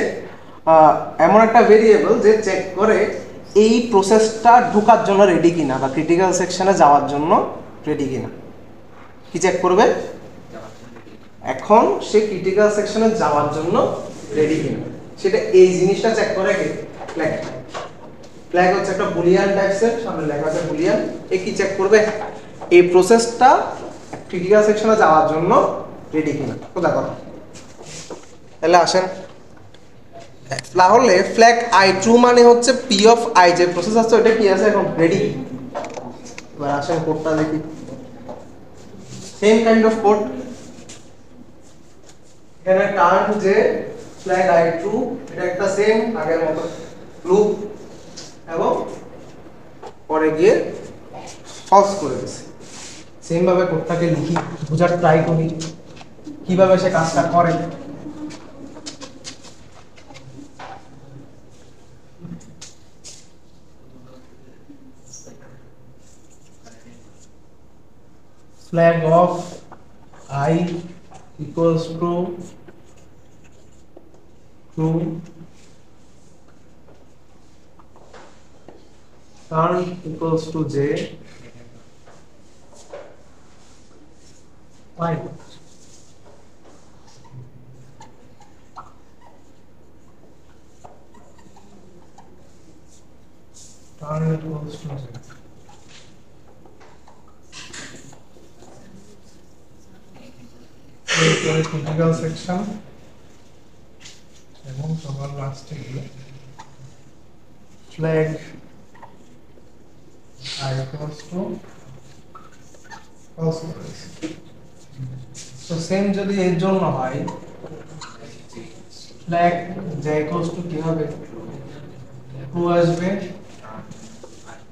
এমন একটা ভেরিয়েবল যে চেক করে এই প্রসেসটা ঢোকার জন্য রেডি কিনা বা ক্রিটিক্যাল সেকশনে যাওয়ার জন্য রেডি কিনা। কি চেক করবে? এখন সে ক্রিটিক্যাল সেকশনে যাওয়ার জন্য রেডি কিনা, সেটা এই জিনিসটা চেক করে কে? ফ্ল্যাগ। ফ্ল্যাগ হচ্ছে একটা বুলিয়ান টাইপসের, সামনে লেখা আছে বুলিয়ান। এ কি চেক করবে? এই প্রসেসটা ক্রিটিক্যাল সেকশনে যাওয়ার জন্য রেডি কিনা। তো দেখো, তাহলে আসেন, তাহলে ফ্ল্যাগ আই ট্রু মানে হচ্ছে পি অফ আই, যে প্রসেস আছে ওটা কি আছে এখন? রেডি। এবার আসেন কোডটা দেখি। সেম কাইন্ড অফ কোড, এখানে টার্ন যে ফ্ল্যাগ আই ট্রু, এটা একটা সেম আগের মতো লুপ, এবং পরে গিয়ে ফলস করে দিছে। সেম ভাবে কোডটাকে লিখি, বোঝার ট্রাই করি কিভাবে সে কাজটা করে। flag of I equals to true, turn equals to j, I turn equals to j. Critical section এবং সবার লাস্টে গিয়ে flag I equals to false করেছি। তো সেম যদি এর জন্য হয়, ফ্ল্যাগ j equals to কি হবে? ট্রু আসবে,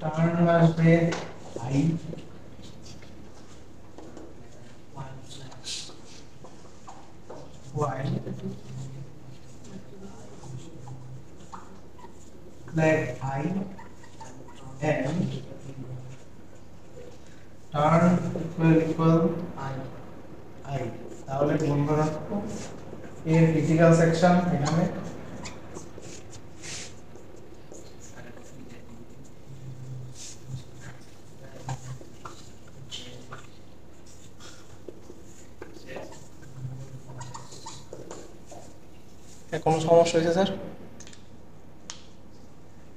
টার্ন আসবে I, while flag I and turn equal I, তাহলে বন্ধ রাখো এর ক্রিটিক্যাল সেকশন এখানে। কোনো সমস্যা হয়েছে স্যার?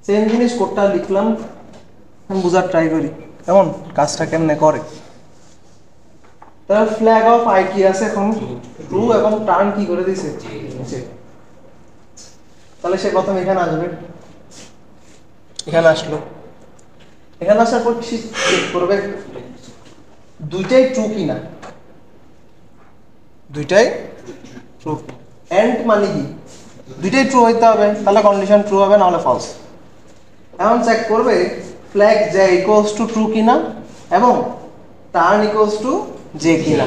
সেম জিনিস কোডটা লিখলাম, আমি বোঝার ট্রাই করি কেমন কাজটা কেমনে করে। তাহলে ফ্ল্যাগ অফ আই কি আছে এখন? ট্রু, এবং টার্ন কি করে দিয়েছে? তাহলে সে প্রথমে এখানে আসবে, এখানে আসলো, এখানে আসার পর চেক করবে দুইটাই ট্রু কিনা। দুইটাই ট্রু। এন্ড মানে কি? দুইটাই ট্রু হইতে হবে, তাহলে কন্ডিশন ট্রু হবে, না হলে ফলস। এখন চেক করবে flag j equals to true কিনা এবং টার্ন ইকুয়ালস টু j কিনা।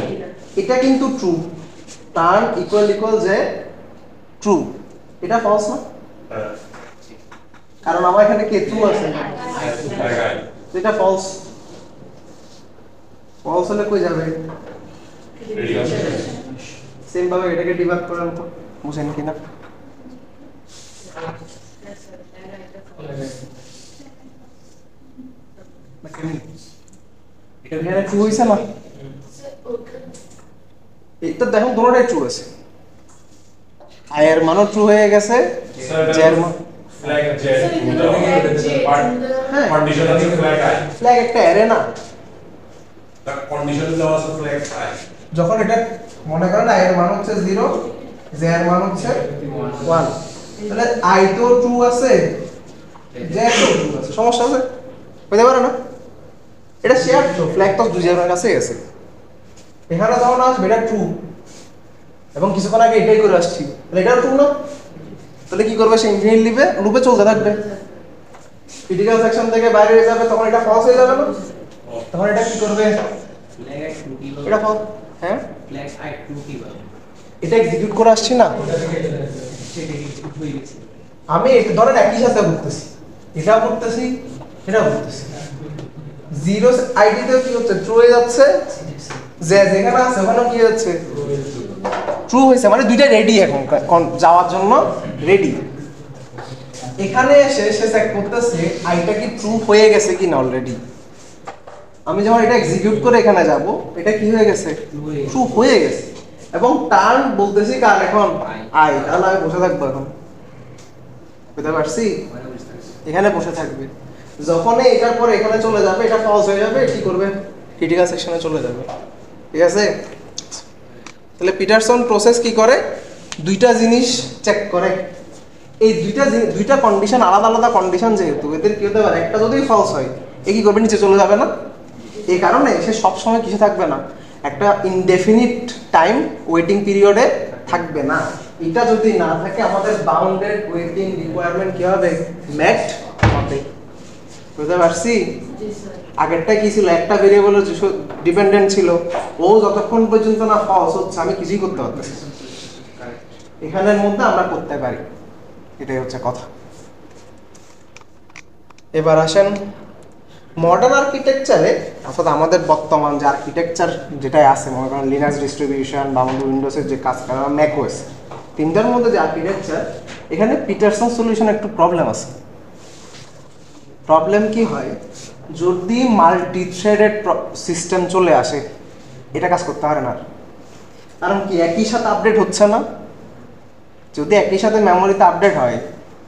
এটা কিন্তু true, turn equal j true, এটা ফলস না? কারণ আমার এখানে কে ট্রু আছে, তো এটা ফলস। ফলস হলে কই যাবে? সেম ভাবে এটাকে ডিবাগ করেন তো, বুঝেন কিনা? এটা এখানে ট্রু হইছে না এটা দেখুন দুটোটাই ট্রু আছে আই এর মানও ট্রু হয়ে গেছে জে এর মান flag j part হ্যাঁ condition আছে flag I ফ্ল্যাগ একটা অ্যারে না the condition is also flag I যখন এটা মনে করেন আই এর মান হচ্ছে 0 জে এর মান হচ্ছে 1 তাহলে আই তো ট্রু আছে জে তো ট্রু আছে সমস্যা আছে হইতে পারে না এটা শেয়ার তো ফ্ল্যাগ তো দুজনের কাছে আছে এখানে যখন আসবে এটা ট্রু এবং কিছুক্ষণ আগে এটাই করে আসছি তাহলে এটা ট্রু না তাহলে কি করবে সে ইনফিনিট লুপে চলতে থাকবে ক্রিটিক্যাল সেকশন থেকে বাইরে হয়ে যাবে তখন এটা ফলস হয়ে যাবে না তখন এটা কি করবে ফ্ল্যাগ আই ট্রু কি এটা ফলস হ্যাঁ ফ্ল্যাগ আই ট্রু কি বলে এটা এক্সিকিউট করে আসছি না সেটা কি ট্রু হয়ে গেছে আমি এটা ধরেন একই সাথে করতেছি এটাও করতেছি এটাও করতেছি জিরো আইডি তে কি হচ্ছে ট্রু হয়ে যাচ্ছে যে যেখানে আছে ওখানে কি হচ্ছে ট্রু হইছে মানে দুইটা রেডি এখন যাওয়ার জন্য রেডি এখানে এসে সে চেক করতেছে আইটা কি ট্রু হয়ে গেছে কিনা অলরেডি আমি যখন এটা এক্সিকিউট করে এখানে যাব এটা কি হয়ে গেছে ট্রু হয়ে গেছে এবং টার্ন বলতেছি কার এখন আই তাহলে আমি বসে থাকবো এখন বুঝতে পারছি মানে বুঝতে পারছি এখানে বসে থাকবে যখন এটার পরে এখানে চলে যাবে এটা ফলস হয়ে যাবে কি করবে ক্রিটিক্যাল সেকশনে চলে যাবে ঠিক আছে তাহলে পিটারসন প্রসেস কি করে দুইটা জিনিস চেক করে এই দুইটা কন্ডিশন আলাদা আলাদা কন্ডিশন যেহেতু এদের কি হতে পারে একটা যদি ফলস হয় এ কি করবে নিচে চলে যাবে না এই কারণে সে সব সময় কিছু থাকবে না একটা ইনডেফিনিট টাইম ওয়েটিং পিরিয়ডে থাকবে না এটা যদি না থাকে আমাদের বাউন্ডেড ওয়েটিং রিকোয়ারমেন্ট কি হবে ম্যাট হবে বুঝতে পারছি আগেরটা কি ছিল একটা ভেরিয়েবল ডিপেন্ডেন্ট ছিল ও যতক্ষণ পর্যন্ত না ফলস হচ্ছে আমি কিছুই করতে পারতেছি এখানের মধ্যে আমরা করতে পারি এটাই হচ্ছে কথা এবার আসেন মডার্ন আর্কিটেকচারে অর্থাৎ আমাদের বর্তমান যে আর্কিটেকচার যেটাই আছে মনে করেন লিনাক্স ডিস্ট্রিবিউশন বা আমাদের উইন্ডোজের যে কাজ করা ম্যাকওএস তিনটার মধ্যে যে আর্কিটেকচার এখানে পিটারসন সলিউশন একটু প্রবলেম আছে প্রবলেম কি হয় যদি মাল্টি থ্রেডেড সিস্টেম চলে আসে এটা কাজ করতে পারে না কারণ কি একই সাথে আপডেট হচ্ছে না যদি একই সাথে মেমোরিতে আপডেট হয়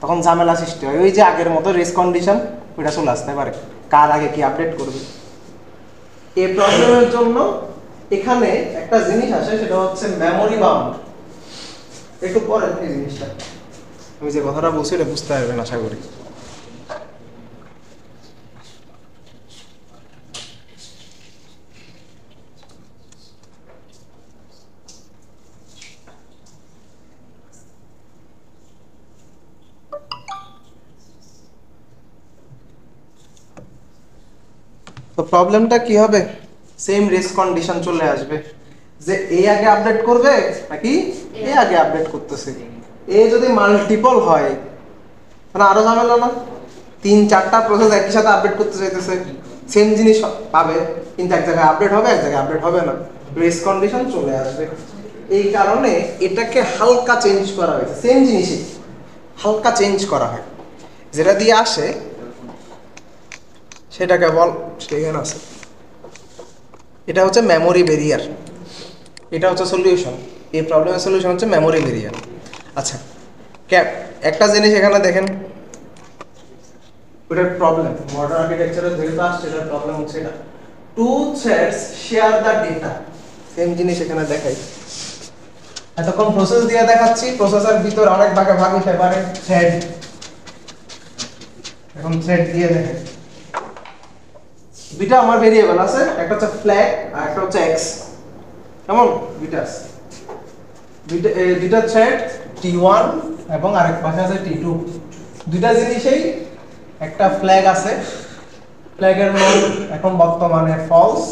তখন ঝামেলা সৃষ্টি হয় ওই যে আগের মতো রেস কন্ডিশন ওইটা চলে আসতে পারে কার আগে কি আপডেট করবে এই প্রবলেমের জন্য এখানে একটা জিনিস আসে সেটা হচ্ছে মেমোরি বাউন্ড একটু পরে এই জিনিসটা আমি যে কথাটা বলছি এটা বুঝতে পারবেন আশা করি তো প্রবলেমটা কি হবে সেম রেস কন্ডিশন চলে আসবে যে এ আগে আপডেট করবে নাকি এ আগে আপডেট করতেছে এ যদি মাল্টিপল হয় তাহলে আরো ঝামেলা না 3-4টা প্রসেস একই সাথে আপডেট করতে চাইতেছে সেম জিনিস পাবে কিন্তু এক জায়গায় আপডেট হবে এক জায়গায় আপডেট হবে না রেস কন্ডিশন চলে আসবে এই কারণে এটাকে হালকা চেঞ্জ করা হয়েছে সেম জিনিসই হালকা চেঞ্জ করা হয় যেটা দিয়ে আসে সেটাকে বল সেখানে আছে এটা হচ্ছে মেমোরি ব্যারিয়ার এটা হচ্ছে সলিউশন এই প্রবলেমের সলিউশন হচ্ছে মেমোরি ব্যারিয়ার আচ্ছা একটা জিনিস এখানে দেখেন ওটার প্রবলেম মডার্ন আর্কিটেকচারের যেটা আসছে এটার প্রবলেম হচ্ছে এটা two threads share the data same জিনিস এখানে দেখাই এতক্ষণ প্রসেস দিয়ে দেখাচ্ছি প্রসেসর ভিতর আরেক ভাগে ভাগ হতে পারে থ্রেড এখন থ্রেড দিয়ে দেখেন দুইটা আমার ভেরিয়েবল আছে একটা হচ্ছে ফ্ল্যাগ আর একটা হচ্ছে এক্স কেমন দুইটা থ্রেড T1 এবং আরেক পাশে আছে T2 দুইটা জিনিসেই একটা ফ্ল্যাগ আছে ফ্ল্যাগের মান এখন বর্তমানে ফলস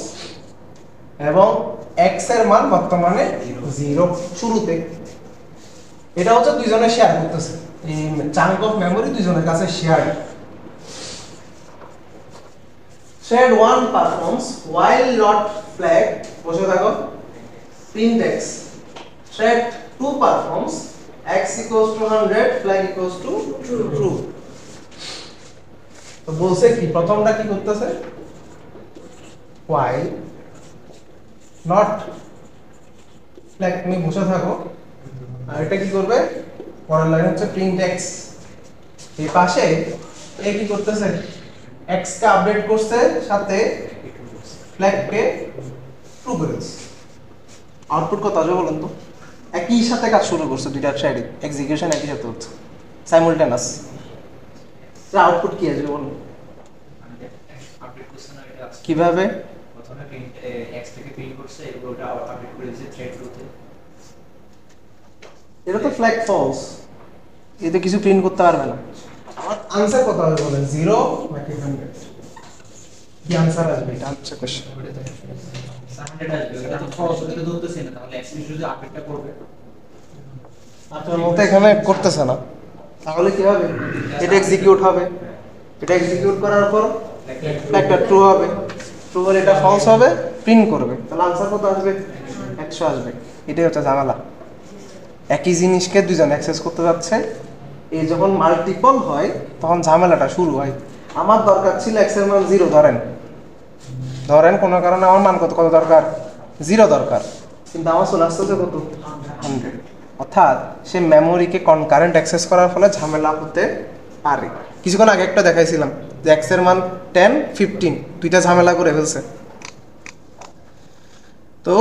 এবং এক্স এর মান বর্তমানে 0 শুরুতে এটা হচ্ছে দুইজনে শেয়ার করতেছে এই চাঙ্ক অফ মেমরি দুইজনের কাছে share thread 1 performs while not flag বসে থাকো print x thread 2 performs x equals to 100 flag equals to true তো বলছে কি প্রথমটা কি করতেছে while not ফ্ল্যাগ তুমি বসে থাকো আর এটা কি করবে পরের লাইন হচ্ছে প্রিন্ট এক্স এই পাশে এ কি করতেছে এক্স কে আপডেট করছে সাথে ফ্ল্যাগ কে ট্রু করেছে আউটপুট কত আসবে বলুন তো একই সাথে কাজ শুরু করছে দুইটা থ্রেড এক্সিকিউশন একই সাথে হচ্ছে সাইমুলটেনাস আউটপুট কি আসবে বলুন আপডেট করছে না এটা কিভাবে প্রথমে প্রিন্ট এক্স থেকে প্রিন্ট করছে এরপর ওটা আপডেট করে দিয়েছে থ্রেড টুতে এটা তো ফ্ল্যাগ ফলস এতে কিছু প্রিন্ট করতে পারবে না আমার আনসার কত হবে বলেন 0 নাকি 100 কি আনসার আসবে এটা হচ্ছে কোশ্চেন 100 আসবে এটা তো ফলস এটা ধরতেছে না তাহলে এক্স শুধু আপডেটটা করবে আপনার মতে এখানে করতেছে না তাহলে কি হবে এটা এক্সিকিউট হবে এটা এক্সিকিউট করার পর ফ্ল্যাগটা ট্রু হবে ট্রু হলে এটা ফলস হবে প্রিন্ট করবে তাহলে আনসার কত আসবে 100 আসবে এটাই হচ্ছে ঝামেলা একই জিনিসকে দুইজন অ্যাক্সেস করতে যাচ্ছে এই যখন মাল্টিপল হয় তখন ঝামেলাটা শুরু হয় আমার দরকার ছিল x এর মান 0 ধরেন কোনো কারণে আমার মান কত দরকার 0 দরকার কিন্তু আমার চলে আসতেছে কত 100 অর্থাৎ সে মেমোরিকে কনকারেন্ট অ্যাক্সেস করার ফলে ঝামেলা হতে পারে কিছুক্ষণ আগে একটা দেখাইছিলাম যে x এর মান 10 15 দুইটা ঝামেলা করে ফেলছে তো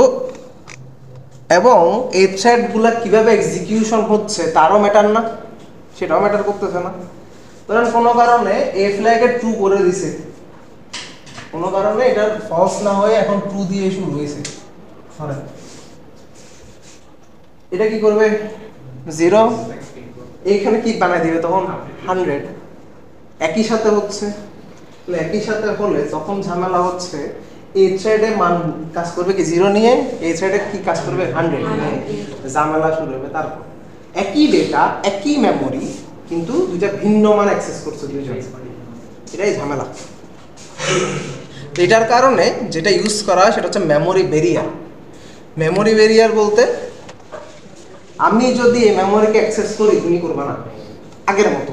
এবং এই থ্রেডগুলো কিভাবে এক্সিকিউশন হচ্ছে তারও ম্যাটার না সেটাও ম্যাটার করতেছে না ধরেন কোনো কারণে এ ফ্ল্যাগে ট্রু করে দিছে কোনো কারণে এটা ফলস না হয়ে এখন ট্রু দিয়ে শুরু হয়েছে ধরেন এটা কি করবে 0 এইখানে কি বানাই দিবে তখন 100 একই সাথে হচ্ছে তাহলে একই সাথে হলে তখন ঝামেলা হচ্ছে এই থ্রেডে মান কাজ করবে কি 0 নিয়ে এই থ্রেডে কি কাজ করবে 100 ঝামেলা শুরু হবে তারপর একই ডেটা একই মেমরি কিন্তু দুইটা ভিন্ন মান অ্যাক্সেস করছে দুইজন এটাই ঝামেলা এটার কারণে যেটা ইউজ করা হয় সেটা হচ্ছে মেমোরি ব্যারিয়ার বলতে আমি যদি এই মেমোরিকে অ্যাক্সেস করি তুমি করবে না আগের মতো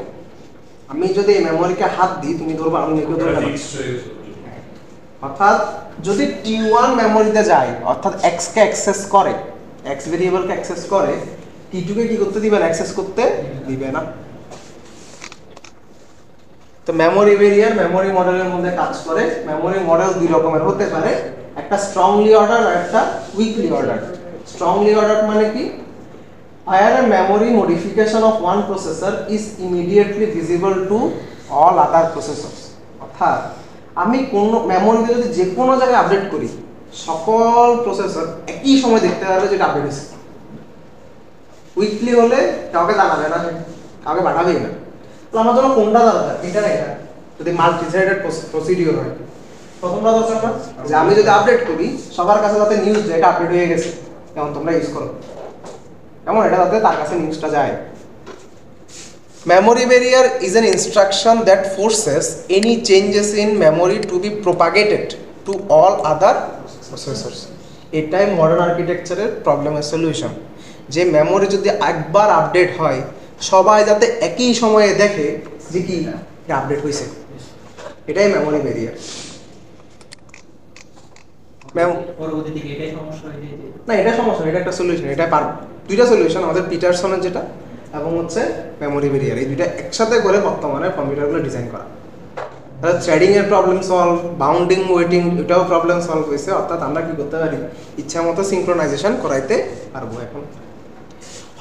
আমি যদি এই মেমোরিকে হাত দিই তুমি ধরবা আমি কেউ ধরবে না অর্থাৎ যদি T1 মেমোরিতে যায় অর্থাৎ x কে অ্যাক্সেস করে x ভেরিয়েবলকে অ্যাক্সেস করে T2 কে কি করতে দিবে না অ্যাক্সেস করতে দিবে না তো মেমোরি ব্যারিয়ার মেমোরি মডেলের মধ্যে কাজ করে মেমোরি মডেল দুই রকমের হতে পারে একটা স্ট্রংলি অর্ডার আর একটা উইকলি অর্ডার স্ট্রংলি অর্ডার মানে কি where a memory modification of one processor is immediately visible to all other processors অর্থাৎ আমি কোন মেমোরিতে যদি যে কোনো জায়গায় আপডেট করি সকল প্রসেসর একই সময় দেখতে পারবে যেটা আপডেট হয়েছে উইকলি হলে কাউকে জানাবে না কাউকে পাঠাবেই না তো আমার জন্য কোনটা দরকার এটা না এটা যদি মাল্টি থ্রেডেড প্রসিডিউর হয় প্রথমটা দরকার না যে আমি যদি আপডেট করি সবার কাছে যাতে নিউজ যায় এটা আপডেট হয়ে গেছে যেমন তোমরা ইউজ করো এমন এটা যাতে তার কাছে নিউজটা যায় Memory barrier is an instruction that forces any changes in memory to be propagated to all other processors. এটাই মডার্ন আর্কিটেকচারের প্রবলেমের সলিউশন যে মেমোরি যদি একবার আপডেট হয় সবাই যাতে একই সময়ে দেখে যে কি এটা আপডেট হয়েছে এটাই মেমোরি ব্যারিয়ার পরবর্তীতে এটাই সমস্যা হয়ে যায় না এটা সমস্যা এটা একটা সলিউশন এটা পারবো দুইটা সলিউশন আমাদের পিটারসনের যেটা এবং হচ্ছে মেমোরি ব্যারিয়ার এই দুইটা একসাথে করে বর্তমানে কম্পিউটারগুলো ডিজাইন করা তাহলে থ্রেডিং এর প্রবলেম সলভ বাউন্ডিং ওয়েটিং এটাও প্রবলেম সলভ হয়েছে অর্থাৎ আমরা কি করতে পারি ইচ্ছা মতো সিনক্রোনাইজেশন করাইতে পারবো এখন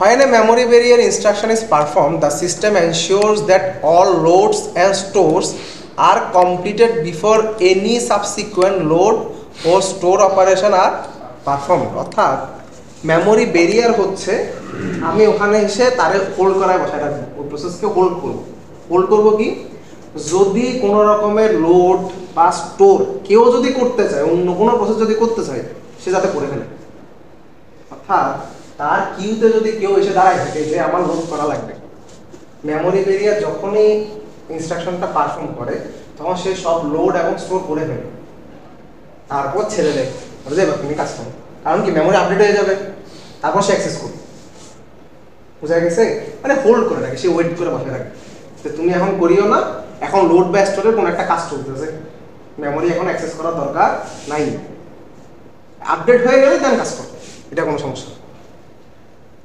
When a memory barrier instruction is performed, the system ensures that all loads and stores are completed before any subsequent load or store operation are performed. অর্থাৎ মেমোরি ব্যারিয়ার হচ্ছে আমি ওখানে এসে তারে হোল্ড করায় বসায় রাখবো ওই প্রসেসকে হোল্ড করব কি যদি কোনো রকমের লোড বা স্টোর কেউ যদি করতে চায় অন্য কোনো প্রসেস যদি করতে চায় সে যাতে করে ফেলে অর্থাৎ তার কিউতে যদি কেউ এসে দাঁড়ায় থাকে যে আমার লোড করা লাগবে মেমোরি ব্যারিয়ার যখনই ইনস্ট্রাকশনটা পারফর্ম করে তখন সে সব লোড এবং স্টোর করে ফেলে তারপর ছেড়ে দেয় যে এবার তুমি কাজ করো কারণ কি মেমোরি আপডেট হয়ে যাবে তারপর সে অ্যাক্সেস করবে বুঝা গেছে মানে হোল্ড করে রাখে সে ওয়েট করে বসে রাখে তো তুমি এখন করিও না এখন লোড বা স্টোরের কোনো একটা কাজ চলতেছে মেমোরি এখন অ্যাক্সেস করার দরকার নাই, আপডেট হয়ে গেলে দেন কাজ করো, এটা কোনো সমস্যা না।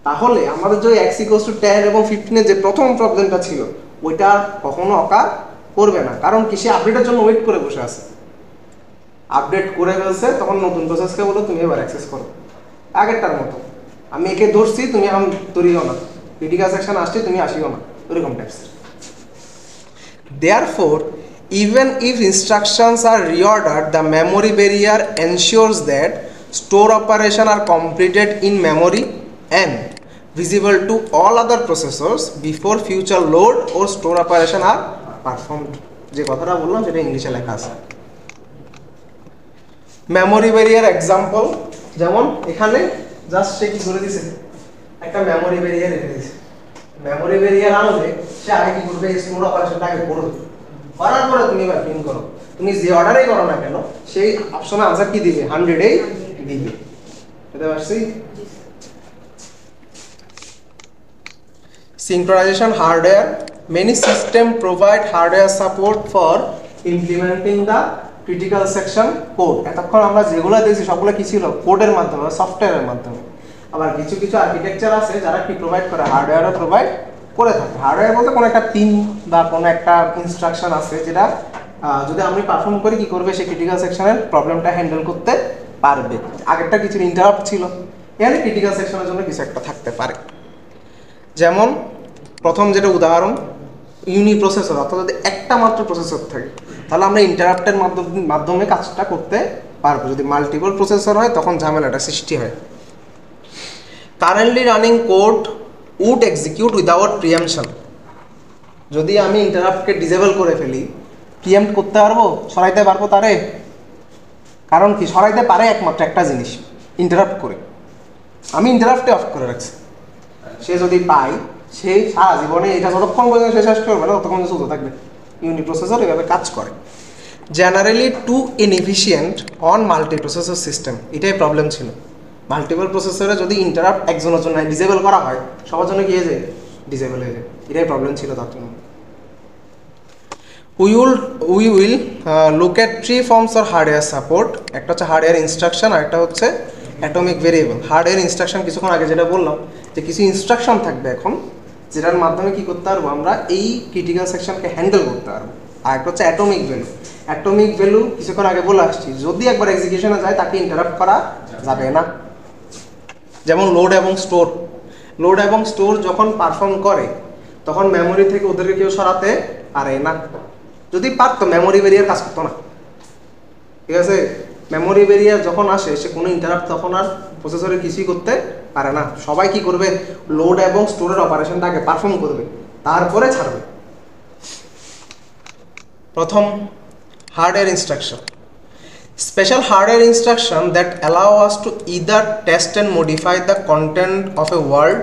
তাহলে আমাদের যে x = 10 এবং 15 এর যে প্রথম প্রবলেমটা ছিল ওইটা কখনো অকার করবে না, কারণ কি সে আপডেটের জন্য ওয়েট করে বসে আছে, আপডেট করে ফেলছে, তখন নতুন প্রসেসকে বলো তুমি এবার অ্যাক্সেস করো আগেরটার মতো, আমি একে ধরছি তুমি এখন ধরিও না, ক্রিটিক্যাল সেকশন আসছে তুমি আসিও না, এরকম টাইপসের। Therefore, even if instructions are reordered, the memory barrier ensures that store operation are completed in memory and visible to all other processors before future load or store operation are performed. যে কথাটা বললাম সেটা ইংলিশে লেখা আছে। Memory barrier example, যেমন এখানে just সে কি করে দিয়েছে, একটা মেমোরি ব্যারিয়ার রেখে দিয়েছে, মেমোরি ব্যারিয়ার আনলে সে আগে কি করবে, স্টোর অপারেশনটা আগে করবে, করার পরে তুমি এবার প্রিন্ট করো, তুমি যে অর্ডারেই করো না কেন সেই অপশনে আনসার কি দিবে, 100-এই দিবে। বুঝতে পারছি? Synchronization hardware. Many systems provide hardware support for implementing the critical section code. এতক্ষণ আমরা যেগুলো দেখছি সবগুলো কি ছিল, কোডের মাধ্যমে, সফটওয়্যারের মাধ্যমে। আবার কিছু কিছু আর্কিটেকচার আছে যারা কি প্রোভাইড করে, হার্ডওয়্যারও প্রোভাইড করে থাকে। হার্ডওয়্যার বলতে কোনো একটা পিন বা কোনো একটা ইনস্ট্রাকশন আছে যেটা যদি আমি পারফর্ম করি কি করবে, সেই ক্রিটিক্যাল সেকশনের প্রবলেমটা হ্যান্ডেল করতে পারবে। আগেরটা কিছু ইন্টারাপ্ট ছিল, এখানে ক্রিটিক্যাল সেকশনের জন্য কিছু একটা থাকতে পারে। যেমন প্রথম যেটা উদাহরণ, ইউনি প্রসেসর, অর্থাৎ যদি একটা মাত্র প্রসেসর থাকে তাহলে আমরা ইন্টারাপ্টের মাধ্যমে কাজটা করতে পারবো। যদি মাল্টিপল প্রসেসর হয় তখন ঝামেলাটা সৃষ্টি হয়। Currently running code would execute without preemption. যদি আমি ইন্টারাপ্টকে ডিসেবল করে ফেলি, প্রিএম্প্ট করতে পারবো, সরাইতে পারবো তারে? কারণ কি, সরাইতে পারে একমাত্র একটা জিনিস, ইন্টারাপ্ট করে। আমি ইন্টারাপ্টে অফ করে রাখছি, সে যদি পায় সে সারা জীবনে এটা যতক্ষণ পর্যন্ত সে শেষ করবে না ততক্ষণ চলতে থাকবে। ইউনি প্রসেসর এভাবে কাজ করে। Generally too inefficient on multi processor system, এটাই প্রবলেম ছিল। মাল্টিপল প্রসেসরে যদি ইন্টারাপ্ট একজনের জন্য ডিসেবল করা হয়, সবার জন্য কি হয়ে যায়, ডিসেবল হয়ে যায়, এটাই প্রবলেম ছিল তার জন্য। We will look at three forms of hardware support. একটা হচ্ছে হার্ডওয়্যার ইনস্ট্রাকশন, আর একটা হচ্ছে অ্যাটমিক ভেরিয়েবল। হার্ডওয়্যার ইনস্ট্রাকশন কিছুক্ষণ আগে যেটা বললাম যে কিছু ইনস্ট্রাকশন থাকবে এখন যেটার মাধ্যমে কি করতে পারবো, আমরা এই ক্রিটিক্যাল সেকশনকে হ্যান্ডেল করতে পারবো। আর একটা হচ্ছে অ্যাটমিক ভ্যালু। অ্যাটমিক ভ্যালু কিছুক্ষণ আগে বলে আসছি, যদি একবার এক্সিকিউশনে যায় তাকে ইন্টারাপ্ট করা যাবে না। যেমন লোড এবং স্টোর। লোড এবং স্টোর যখন পারফর্ম করে তখন মেমোরি থেকে ওদেরকে কেউ সরাতে পারে না। যদি পারতো মেমোরি ব্যারিয়ার কাজ করতো না, ঠিক আছে? মেমোরি ব্যারিয়ার যখন আসে সে কোনো ইন্টারাপ্ট তখন আর প্রসেসরে কিছুই করতে পারে না। সবাই কি করবে, লোড এবং স্টোরের অপারেশনটা আগে পারফর্ম করবে, তারপরে ছাড়বে। প্রথম hardware instruction. Special hardware instruction that allow us to either test and modify the content of a word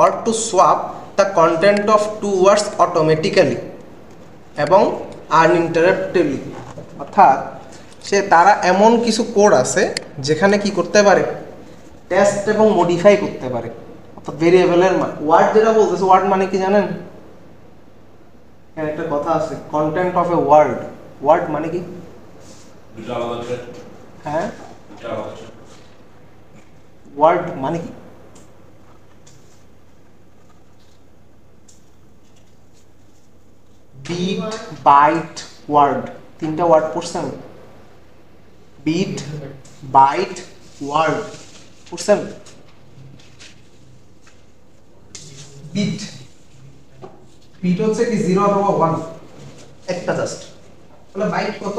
or to swap the content of two words automatically এবং uninterruptedly। অর্থাৎ তারা এমন কিছু কোড আছে যেখানে কি করতে পারে, টেস্ট এবং মডিফাই করতে পারে। অর্থাৎ ভেরিয়েবলের মান, ওয়ার্ড যেটা বলতেছে, ওয়ার্ড মানে কি জানেন? এখানে একটা কথা আছে, content of a word. Word মানে কি? হ্যাঁ, ওয়ার্ড মানে কি? বিট, বাইট, ওয়ার্ড, তিনটা ওয়ার্ড পড়ছেন? বিট, বাইট, ওয়ার্ড পড়ছেন? বিট, বিট হচ্ছে কি 0 অথবা 1, একটা জাস্ট। তাহলে বাইট কত?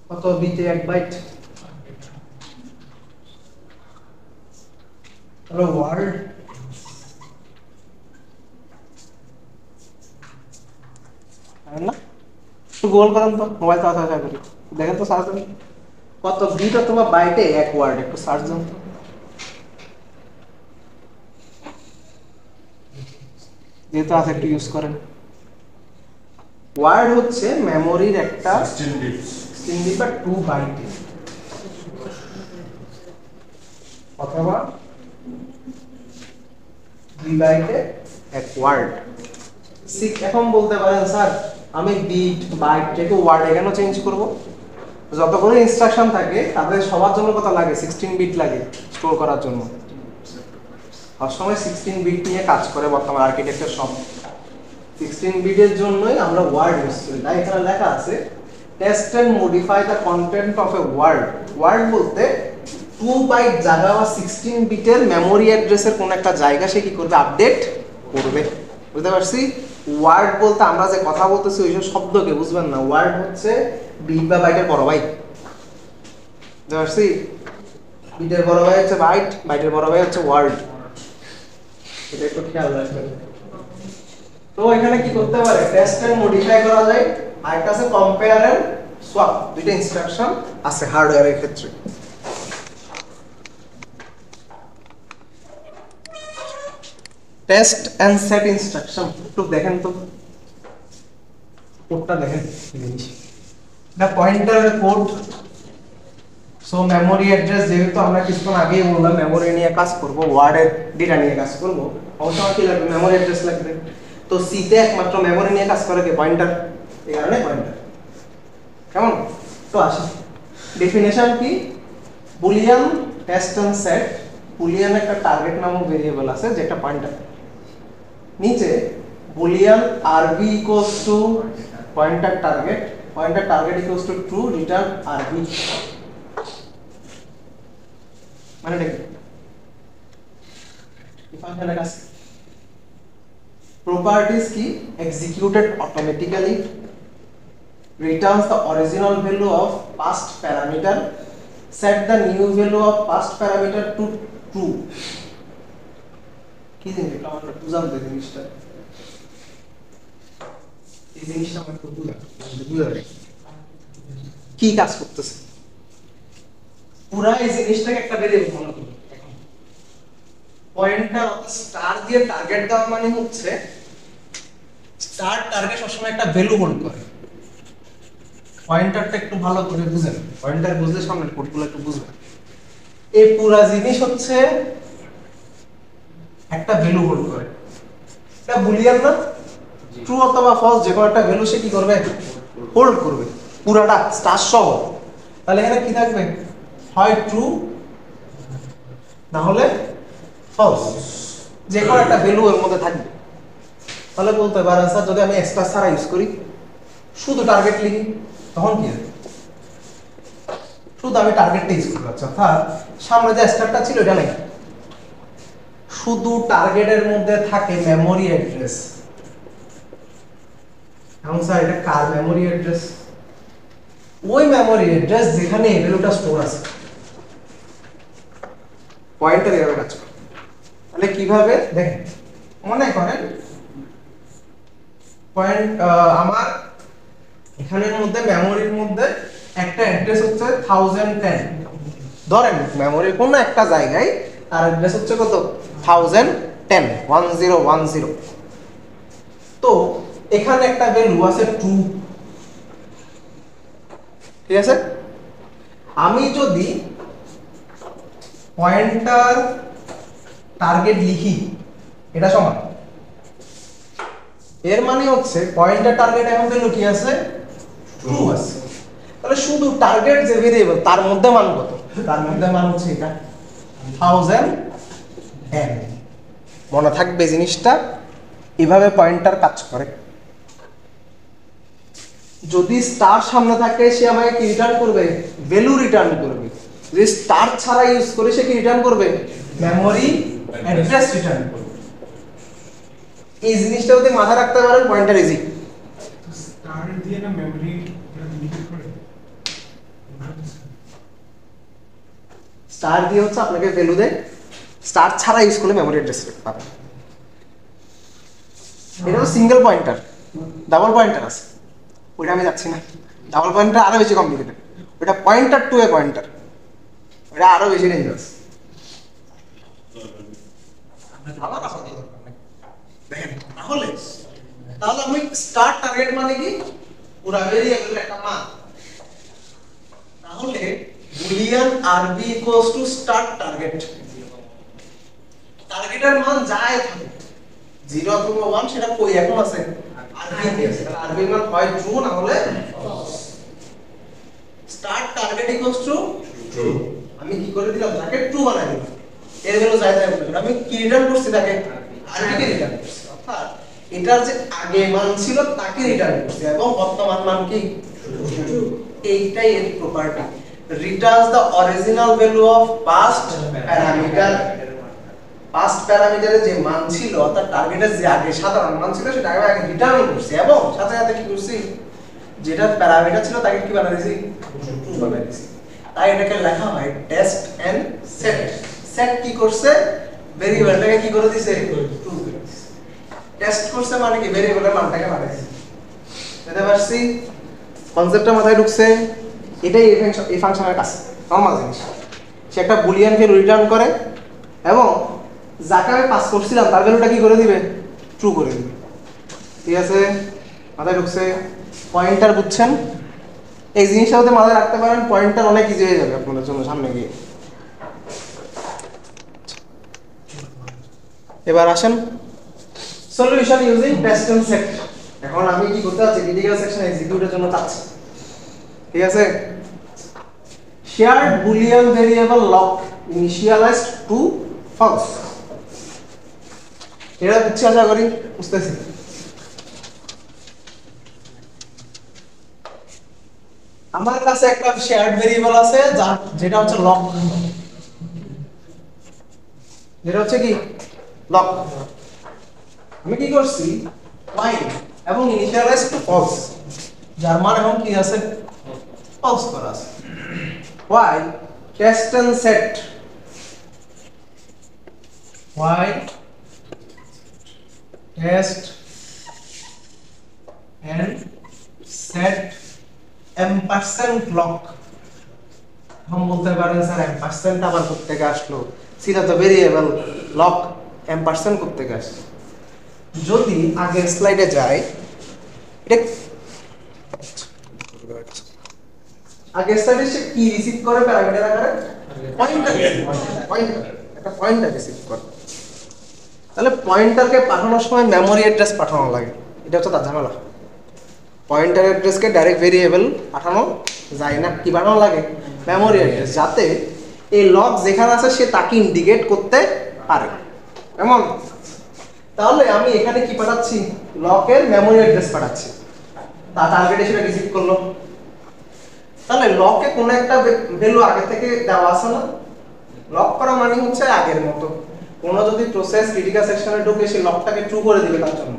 কত বিটে 1 বাইট? তাহলে ওয়ার্ড না, একটু গুগল করেন তো, মোবাইল তো আছে করি, দেখেন তো, সার্চ দেন কত বিট অথবা বাইটে 1 ওয়ার্ড, একটু সার্চ দেন তো। যেহেতু আছে একটু ইউজ করেন। ওয়ার্ড হচ্ছে মেমোরির একটা 16 বিট বা 2 বাইট অথবা 2 বাইটে 1 ওয়ার্ড। এখন বলতে পারেন স্যার আমি বিট বাইট থেকে ওয়ার্ডে কেন চেঞ্জ করব? যতগুলো ইনস্ট্রাকশন থাকে তাদের সবার জন্য কত লাগে? 16 বিট লাগে স্টোর করার জন্য। সবসময় 16 বিট নিয়ে কাজ করে বর্তমান আর্কিটেকচার সব। 16 বিটের জন্যই আমরা ওয়ার্ড ইউজ করি। তাই এখানে লেখা আছে test and modify the content of a word. Word বলতে 2 বাইট জায়গা বা 16 বিটের মেমোরি অ্যাড্রেসের কোন একটা জায়গা সে কি করবে? আপডেট করবে। বুঝতে পারছি? ওয়ার্ড বলতে আমরা যে কথা বলতেছি ওইসব শব্দকে বুঝবেন না। ওয়ার্ড হচ্ছে বিট বা বাইটের বড় ভাই। বুঝতে পারছি? বিটের বড় ভাই হচ্ছে বাইট, বাইটের বড় ভাই হচ্ছে ওয়ার্ড। এটা একটু খেয়াল রাখবেন। তো এখানে কি করতে পারে? টেস্ট এন্ড মডিফাই করা যায়। আর একটা আছে কম্পেয়ার এন্ড সোয়াপ। দুইটা ইনস্ট্রাকশন আছে হার্ডওয়্যারের ক্ষেত্রে। টেস্ট এন্ড সেট ইনস্ট্রাকশন একটু দেখেন তো, কোডটা দেখেন। এটা পয়েন্টারের কোড। সো মেমোরি অ্যাড্রেস যেহেতু আমরা কিছুক্ষণ আগেই বললাম মেমোরি নিয়ে কাজ করব, ওয়ার্ডের ডেটা নিয়ে কাজ করব, অবশ্যই কি লাগবে? মেমোরি অ্যাড্রেস লাগবে। তো সি তে একমাত্র মেমোরি নিয়ে কাজ করে কি? পয়েন্টার। এই কারণে পয়েন্টার। কেমন? তো আসি ডেফিনেশন কি? Boolean test and set. Boolean একটা টার্গেট নামক ভেরিয়েবল আছে যেটা পয়েন্টার। নিচে boolean r v equals to pointer target, pointer target equals to true, return r v. মানে দেখি ফাংশনের কাছে properties কি? executed automatically, returns the original value of past parameter, set the new value of past parameter to true। কি জিনিস এটা আমরা বুঝাম তো জিনিসটা, এই জিনিসটা আমরা একটু বুঝাবে কি কাজ করতেছে পুরা এই জিনিসটাকে একটা ভেরিয়েবল মনে করুন। পয়েন্টার স্টার দিয়ে টার্গেট দেওয়া মানে হচ্ছে স্টার টার্গেট সবসময় একটা ভ্যালু হোল্ড করে। পয়েন্টারটা একটু ভালো করে বুঝেন, পয়েন্টার বুঝলে সামনের কোডগুলো একটু বুঝবেন। এই পুরা জিনিস হচ্ছে একটা ভ্যালু হোল্ড করে। এটা বুলিয়ান না? ট্রু অথবা ফলস যে কোনো একটা ভ্যালু সে কি করবে? হোল্ড করবে পুরাটা স্টার সহ। তাহলে এখানে কি থাকবে? হয় ট্রু না হলে ফলস, যে কোনো একটা ভ্যালু এর মধ্যে থাকবে। তাহলে বলতে পারেন স্যার যদি আমি এক্সট্রা ছাড়া ইউজ করি, শুধু টার্গেট লিখি, তখন কি হবে? শুধু আমি টার্গেটটা ইউজ করতে পারছি, অর্থাৎ সামনে যে স্টারটা ছিল এটা নেই, শুধু টার্গেটের মধ্যে থাকে মেমোরি অ্যাড্রেস। এখন স্যার এটা কার মেমোরি অ্যাড্রেস? ওই মেমোরি অ্যাড্রেস যেখানে এই ভ্যালুটা স্টোর আছে। পয়েন্টার এভাবে কাজ করে। তাহলে কিভাবে দেখেন, মনে করেন পয়েন্ট আমার এখানের মধ্যে মেমোরির মধ্যে একটা অ্যাড্রেস হচ্ছে 1010। ধরেন মেমোরির কোন একটা জায়গায় তার অ্যাড্রেস হচ্ছে কত? 1010। তো এখানে একটা ভ্যালু আছে 2, ঠিক আছে? আমি যদি পয়েন্টার টার্গেট লিখি এটা সমান, এর মানে হচ্ছে পয়েন্টার টার্গেট এখন ভ্যালু কি আছে? 2 আছে। তাহলে শুধু টার্গেট যে ভেরিয়েবল তার মধ্যে মান কত? তার মধ্যে মান হচ্ছে এটা 1010। মনে থাকবে জিনিসটা, এভাবে পয়েন্টার কাজ করে। যদি স্টার সামনে থাকে সে আমাকে কি রিটার্ন করবে? ভ্যালু রিটার্ন করবে। যদি স্টার ছাড়া ইউজ করে সে কি রিটার্ন করবে? মেমোরি অ্যাড্রেস রিটার্ন করবে। এই জিনিসটা যদি মাথায় রাখতে পারেন পয়েন্টার ইজি। স্টার দিয়ে না মেমরি লিমিট করে, স্টার দিয়ে হচ্ছে আপনাকে ভ্যালু দেয়, স্টার ছাড়া ইউজ করলে মেমোরি অ্যাড্রেস পাবেন। এটা তো সিঙ্গেল পয়েন্টার, ডাবল পয়েন্টার আছে, ওইটা আমি যাচ্ছি না। ডাবল পয়েন্টার আরো বেশি কমপ্লিকেটেড, ওটা পয়েন্টার টু এ পয়েন্টার, ওটা আরো বেশি ডেঞ্জারাস। তাহলে আমি স্টার টার্গেট মানে কি? পুরা ভেরিয়েবল একটা মান। তাহলে Boolean r v equals two star target. টার্গেটের মান যাই থাকে 0 অথবা 1 সেটা কই এখন আছে আরবি দিয়েছে, তাহলে আরবি মান হয় ট্রু না হলে false. Start target equals to true, আমি কি করে দিলাম তাকে ট্রু বানাই দিলাম, এর ভ্যালু যাই তাই বলতে আমি কি রিটার্ন করছি তাকে আরবি কে রিটার্ন করছি, অর্থাৎ এটার যে আগে মান ছিল তাকে রিটার্ন করছি এবং বর্তমান মান কি ট্রু। এইটাই এর property, returns the original value of past parameter. Past প্যারামিটারে যে মান ছিল অর্থাৎ টার্গেটের যে আগে সাধারণ মান ছিল সেটা আগে রিটার্ন করছি এবং সাথে সাথে কি করছি যেটা প্যারামিটার ছিল তাকে কি বানাই দিয়েছি ট্রু বানাই দিয়েছি। তাই এটাকে লেখা হয় টেস্ট এন্ড সেট। সেট কি করছে ভেরিয়েবলটাকে কি করে দিয়েছে ট্রু করে দিয়েছে, টেস্ট করছে মানে কি ভেরিয়েবলের মানটাকে বাড়াইছে। বুঝতে পারছি কনসেপ্টটা মাথায় ঢুকছে? এটাই এই ফাংশনের কাজ, নরমাল জিনিস। সে একটা বুলিয়ান ভ্যালু রিটার্ন করে এবং যাকে আমি পাস করছিলাম তার ভ্যালুটা কি করে দিবে ট্রু করে দিবে। ঠিক আছে, মাথায় ঢুকছে? পয়েন্টার বুঝছেন? এই জিনিসটা যদি মাথায় রাখতে পারেন পয়েন্টার অনেক ইজি হয়ে যাবে আপনাদের জন্য সামনে গিয়ে। এবার আসেন solution using test and set. এখন আমি কি করতে যাচ্ছি ক্রিটিক্যাল সেকশন এক্সিকিউটের জন্য চাচ্ছি। ঠিক আছে, shared boolean variable lock initialized to false, এটা বুঝছি আশা করি, বুঝতেছি। আমার কাছে একটা শেয়ার্ড ভেরিয়েবল আছে যেটা হচ্ছে লক, যেটা হচ্ছে কি লক। আমি কি করছি while এবং initialize to false, যার মানে এখন কি আছে false করা আছে। while test and set, while test and set ampersand lock। हम বলতে পারেন স্যার ampersand আবার কোথা থেকে আসলো, সেটা তো ভেরিয়েবল লক ampersand কোথা থেকে আসছে। যদি আগের স্লাইডে যাই, এটা আগের স্লাইডে সে কি রিসিভ করে প্যারামিটার আকারে পয়েন্টার রিসিভ করে, একটা পয়েন্টার রিসিভ করে। তাহলে পয়েন্টারকে পাঠানোর সময় মেমরি অ্যাড্রেস পাঠানো লাগে, এটা হচ্ছে তার ঝামেলা। পয়েন্টার অ্যাড্রেসকে ডাইরেক্ট ভেরিয়েবল পাঠানো যায় না, কি পাঠানো লাগে মেমরি অ্যাড্রেস, যাতে এই লক যেখানে আছে সে তাকে ইন্ডিকেট করতে পারে এমন। তাহলে আমি এখানে কি পাঠাচ্ছি লকের মেমরি অ্যাড্রেস পাঠাচ্ছি, তার টার্গেটে সেটা রিসিভ করলো। তাহলে লকে কোন একটা ভ্যালু আগে থেকে দেওয়া আছে না, লক করা মানে হচ্ছে আগের মতো কোন যদি প্রসেস ক্রিটিক্যাল সেকশনে ঢুকে সেই লকটাকে ট্রু করে দিবে তার জন্য।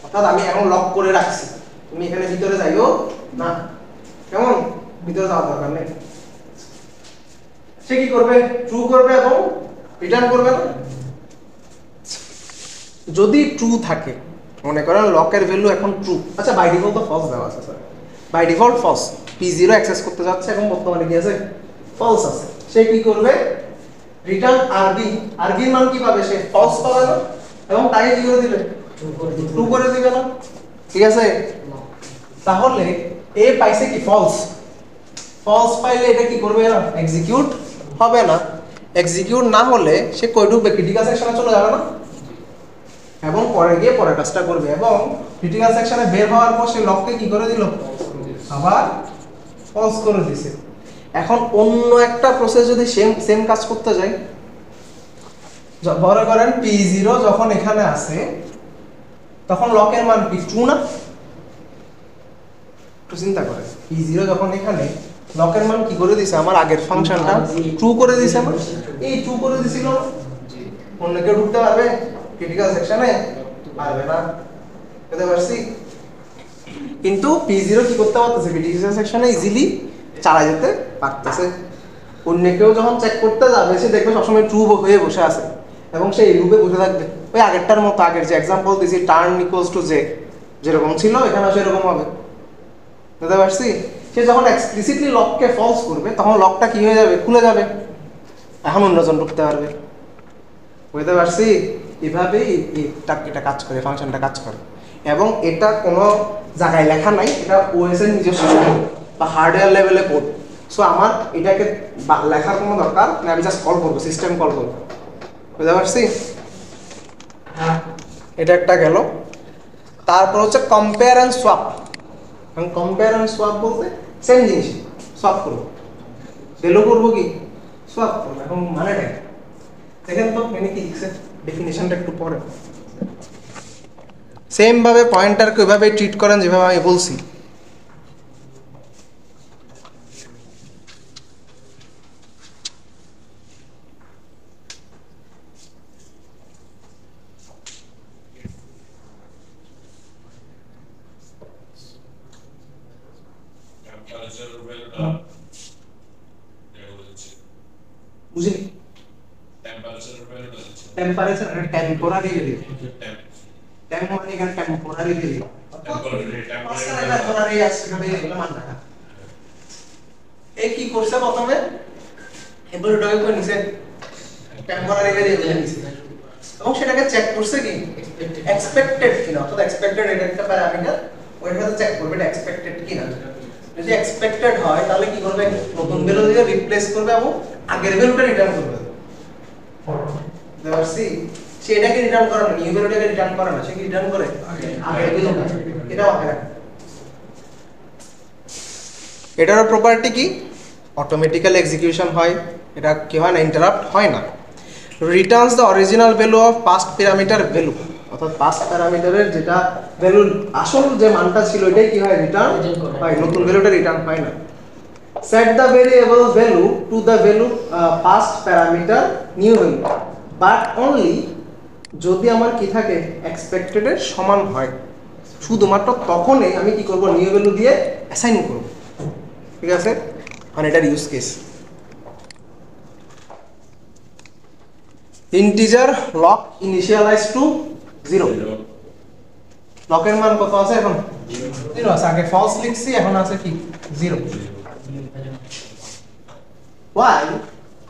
অর্থাৎ আমি এখন লক করে রাখছি, তুমি এখানে ভিতরে যাইও না, কেমন ভিতরে যাওয়ার দরকার নেই। সে কি করবে ট্রু করবে এবং রিটার্ন করবে না। যদি ট্রু থাকে, মনে করেন লকের ভ্যালু এখন ট্রু, আচ্ছা বাই ডিফল্ট তো ফলস দেওয়া আছে sir, by default false, p0 access করতে যাচ্ছে এবং বর্তমানে কি আছে ফলস আছে, সে কি করবে রিটার্ন আরবি, আরবির মান কি পাবে সে ফলস পাবে না এবং তাই কি করে দিবে ট্রু করে দিবে না। ঠিক আছে, তাহলে এ পাইছে কি ফলস, ফলস পাইলে এটা কি করবে না এক্সিকিউট হবে না। এক্সিকিউট না হলে সে কই ঢুকবে ক্রিটিক্যাল সেকশনে চলে যাবে না এবং পরে গিয়ে পরের কাজটা করবে এবং ক্রিটিক্যাল সেকশনে বের হওয়ার পর সে লককে কি করে দিল আবার ফলস করে দিছে। এখন অন্য একটা প্রসেস যদি সেম কাজ করতে যায়, মনে করেন p0 যখন এখানে আসে তখন লকের মান কি ট্রু না, একটু চিন্তা করেন p0 যখন এখানে লকের মান কি করে দিছে আমার আগের ফাংশনটা ট্রু করে দিছে, আমার এই ট্রু করে দিছিল, অন্য কেউ ঢুকতে পারবে ক্রিটিক্যাল সেকশনে পারবে না, বুঝতে পারছি। কিন্তু p0 কি করতে পারতেছে ক্রিটিক্যাল সেকশনে ইজিলি চালা যেতে পারতেছে। অন্য কেউ যখন চেক করতে যাবে সে দেখবে সবসময় ট্রু হয়ে বসে আছে এবং সে এই লুপে বসে থাকবে, ওই আগেরটার মতো, আগের যে এক্সাম্পল দিয়েছি টার্ন ইকুয়ালস টু জে যেরকম ছিল এখানে সেরকম হবে, বুঝতে পারছি। সে যখন এক্সপ্লিসিটলি লককে ফলস করবে তখন লকটা কি হয়ে যাবে খুলে যাবে, এখন অন্যজন ঢুকতে পারবে, বুঝতে পারছি। এভাবেই এটা কাজ করে, ফাংশনটা কাজ করে এবং এটা কোনো জায়গায় লেখা নাই, এটা ওএস এর নিজস্ব বা হার্ডওয়্যার লেভেলে কোড। সো আমার এটাকে লেখার কোনো দরকার না, আমি জাস্ট কল করবো, সিস্টেম কল করবো, বুঝতে পারছি। এটা একটা গেল। তারপর হচ্ছে compare and swap. Compare and swap বলতে সেম জিনিস, সোয়াপ করবো, ভ্যালু করবো কি সোয়াপ করবো। এখন মানেটা দেখেন তো এখানে কি লিখছে, ডেফিনিশনটা একটু পরে। সেম ভাবে পয়েন্টারকে ওইভাবে ট্রিট করেন যেভাবে আমি বলছি। বুঝলি টেম্পারেচার টেম্পোরারি ভ্যারিয়েবল, টেম্প মানে এখানে টেম্পোরারি ভ্যারিয়েবল, টেম্পোরারি আসলে এগুলো মান রাখা। এই কি করছে প্রথমে এবার ওটাকে করে নিছে টেম্পোরারি ভ্যারিয়েবল নিছে এবং সেটাকে চেক করছে কি এক্সপেক্টেড কিনা, অর্থাৎ এক্সপেক্টেড এটা একটা প্যারামিটার, ওইটাকে চেক করবে এটা এক্সপেক্টেড কিনা। যদি এক্সপেক্টেড হয় তাহলে কি করবে, নতুন ভ্যালু দিয়ে রিপ্লেস করবে এবং আগের ভ্যালুটা রিটার্ন করবে। দেখছি সেটাকে রিটার্ন করে না, নিউ ভ্যালুটাকে রিটার্ন করে না, সে কি রিটার্ন করে আগের ভ্যালুটা। এটা আগে এটার প্রপার্টি কি অটোমেটিক্যালি এক্সিকিউশন হয়, এটা কি হয় না ইন্টারাপ্ট হয় না। Returns the original value of past parameter value, অর্থাৎ পাস্ট প্যারামিটারের যেটা ভ্যালু আসল যে মানটা ছিল এটাই কি হয় রিটার্ন হয়, নতুন ভ্যালুটা রিটার্ন হয় না। set the variable value to the value past parameter new value but only যদি আমার কি থাকে এক্সপেক্টেড এর সমান হয়, শুধুমাত্র তখনই আমি কি করব নিউ ভ্যালু দিয়ে অ্যাসাইন করব। ঠিক আছে, মানে এটার use case integer lock initialize to 0। লকের মান কত আছে এখন 0 আছে, আগে ফলস লিখছি এখন আছে কি 0। while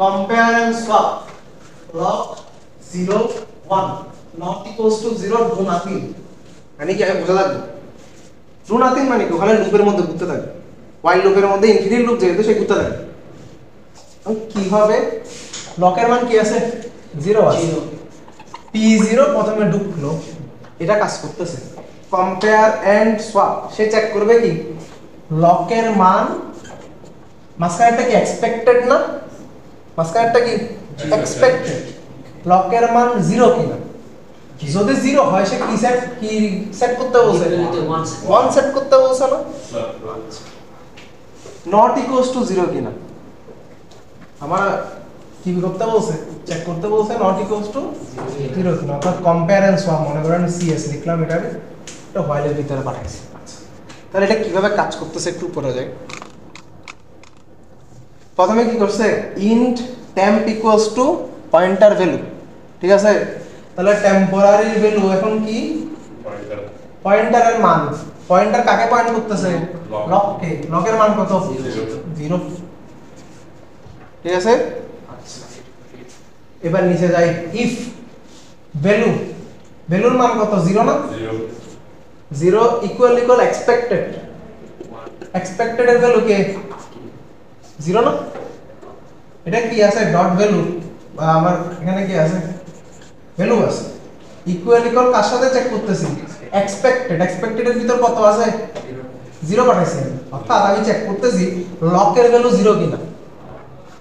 compare and swap log 0 1 not equals to 0 do nothing, মানে কি আমি বোঝা লাগবে do nothing মানে কি ওখানে লুপের মধ্যে ঘুরতে থাকবে, while লুপের মধ্যে ইনফিনিট লুপ যেহেতু সে ঘুরতে থাকবে। কি হবে লকের মান কি আছে 0 আছে, p0 প্রথমে ঢুকলো, এটা কাজ করতেছে। compare and swap সে চেক করবে কি লকের মান মাস্কারটা কি এক্সপেক্টেড না, মাস্কারটা কি এক্সপেক্টেড, লকের মান 0 কিনা। যদি 0 হয় সে কি সেট করতে বলছে 1 সেট করতে বলছে না, নট ইকুয়ালস টু 0 কিনা আমার কি করতে বলছে চেক করতে বলছে নট ইকুয়ালস টু 0 কিনা। অর্থাৎ কম্পেয়ার এন্ড সোয়াপ মনে করেন সিএস লিখলাম, এটা হোয়াইলের ভিতরে পাঠাইছি। তাহলে এটা কিভাবে কাজ করতেছে একটু উপরে যায়। প্রথমে কি করছে int temp equals to pointer value, ঠিক আছে। তাহলে টেম্পোরারি ভ্যালু এখন কি পয়েন্টারের মান, পয়েন্টার কাকে পয়েন্ট করতেছে লককে, লকের মান কত 0, ঠিক আছে। এবার নিচে যাই ইফ ভ্যালু, ভ্যালুর মান কত 0 না 0 ইকুয়াল ইকুয়াল এক্সপেক্টেড, এক্সপেক্টেড এর ভ্যালু কে 0 না, এটা কি আছে ডট ভ্যালু, আমার এখানে কি আছে ভ্যালু আছে, ইকুয়াল ইকুয়াল কার সাথে চেক করতেছি এক্সপেক্টেড, এক্সপেক্টেড এর ভিতর কত আছে 0 পাঠাইছি, অর্থাৎ আমি চেক করতেছি লকের ভ্যালু 0 কিনা।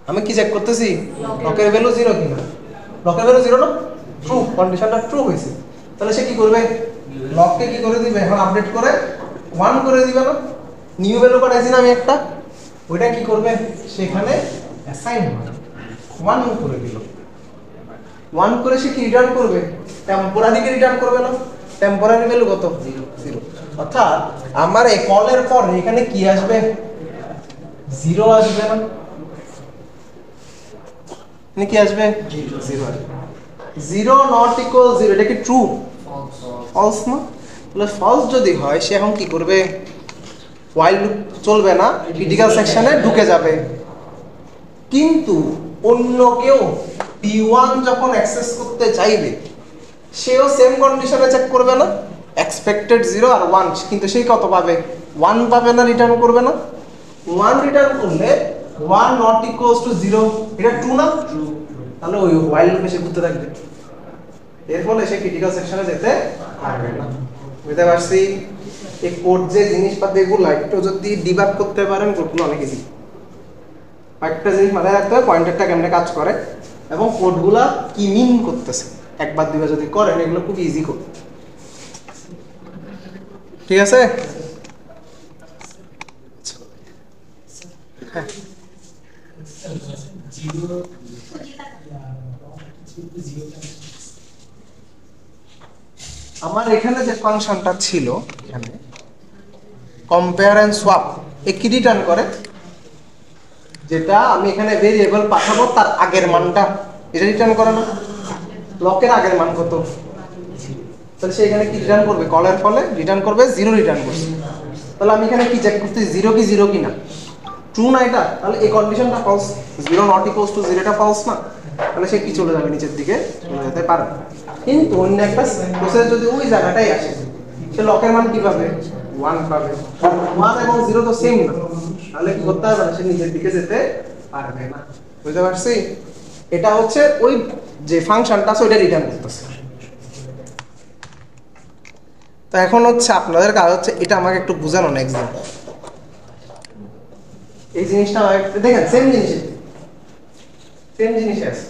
আমি কি চেক করতেছি লকের ভ্যালু 0 কিনা, লকের ভ্যালু 0 না ট্রু, কন্ডিশনটা ট্রু হইছে। তাহলে সে কি করবে লককে কি করে দিবে এখন আপডেট করে 1 করে দিবে না, নিউ ভ্যালু পাঠাইছি না আমি একটা, ওইটা কি করবে সেখানে অ্যাসাইন হবে 1 করে দিল, 1 করে সে কি রিটার্ন করবে টেম্পোরারিকে রিটার্ন করবে না, টেম্পোরারি ভ্যালু কত 0। অর্থাৎ আমার এই কলের পর এখানে কি আসবে 0 আসবে না, কি আসবে 0 আসবে। 0 নট ইকুয়াল 0 এটা কি ট্রু ফলস না, তাহলে ফলস যদি হয় সে এখন কি করবে while লুপ চলবে না, ক্রিটিক্যাল সেকশনে ঢুকে যাবে। কিন্তু অন্য কেউ p1 যখন অ্যাক্সেস করতে চাইবে সেও সেম কন্ডিশনে চেক করবে না, এক্সপেক্টেড 0 আর 1, কিন্তু সেই কত পাবে 1 পাবে না, রিটার্ন করবে না। 1 রিটার্ন করলে 1 নট ইকুয়ালস টু 0 এটা ট্রু না, তাহলে ওই while লুপে সে ঘুরতে থাকবে, এর ফলে সে ক্রিটিক্যাল সেকশনে যেতে পারবে না। বুঝতে পারছি? এই কোড যে জিনিসপাতি এগুলো একটু যদি ডিবাগ করতে পারেন কোডগুলো অনেক ইজি। একটা জিনিস মাথায় রাখতে হবে, পয়েন্টারটা কেমনে কাজ করে এবং কোডগুলা কি মিন করতেছে, একবার দুইবার যদি করেন এগুলো খুব ইজি কোড। ঠিক আছে? হ্যাঁ আমার এখানে যে ফাংশনটা ছিল এখানে কম্পেয়ার এন্ড সোয়াপ, এ কি রিটার্ন করে? যেটা আমি এখানে ভেরিয়েবল পাঠাবো তার আগের মানটা এটা রিটার্ন করে না? লকের আগের মান কত, তাহলে সে এখানে কি রিটার্ন করবে? কলের ফলে রিটার্ন করবে 0 রিটার্ন করছে। তাহলে আমি এখানে কি চেক করতেছি 0 কিনা, ট্রু না এটা, তাহলে এই কন্ডিশনটা ফলস, 0 নট ইকুয়ালস টু 0 এটা ফলস না, তাহলে সে কি চলে যাবে নিচের দিকে চলে যেতে পারে। কিন্তু অন্য একটা প্রসেস যদি ওই জায়গাটাই আসে সে লকের মান কি পাবে? 1 পাবে। 1 এবং 0 তো সেম না, তাহলে কি করতে হবে? সে নিচের দিকে যেতে পারবে না। বুঝতে পারছি? এটা হচ্ছে ওই যে ফাংশনটা আছে ওইটা রিটার্ন করতেছে। তো এখন হচ্ছে আপনাদের কাজ হচ্ছে এটা আমাকে একটু বোঝানো নেক্সট দিন। এই জিনিসটা দেখেন সেম জিনিস আছে,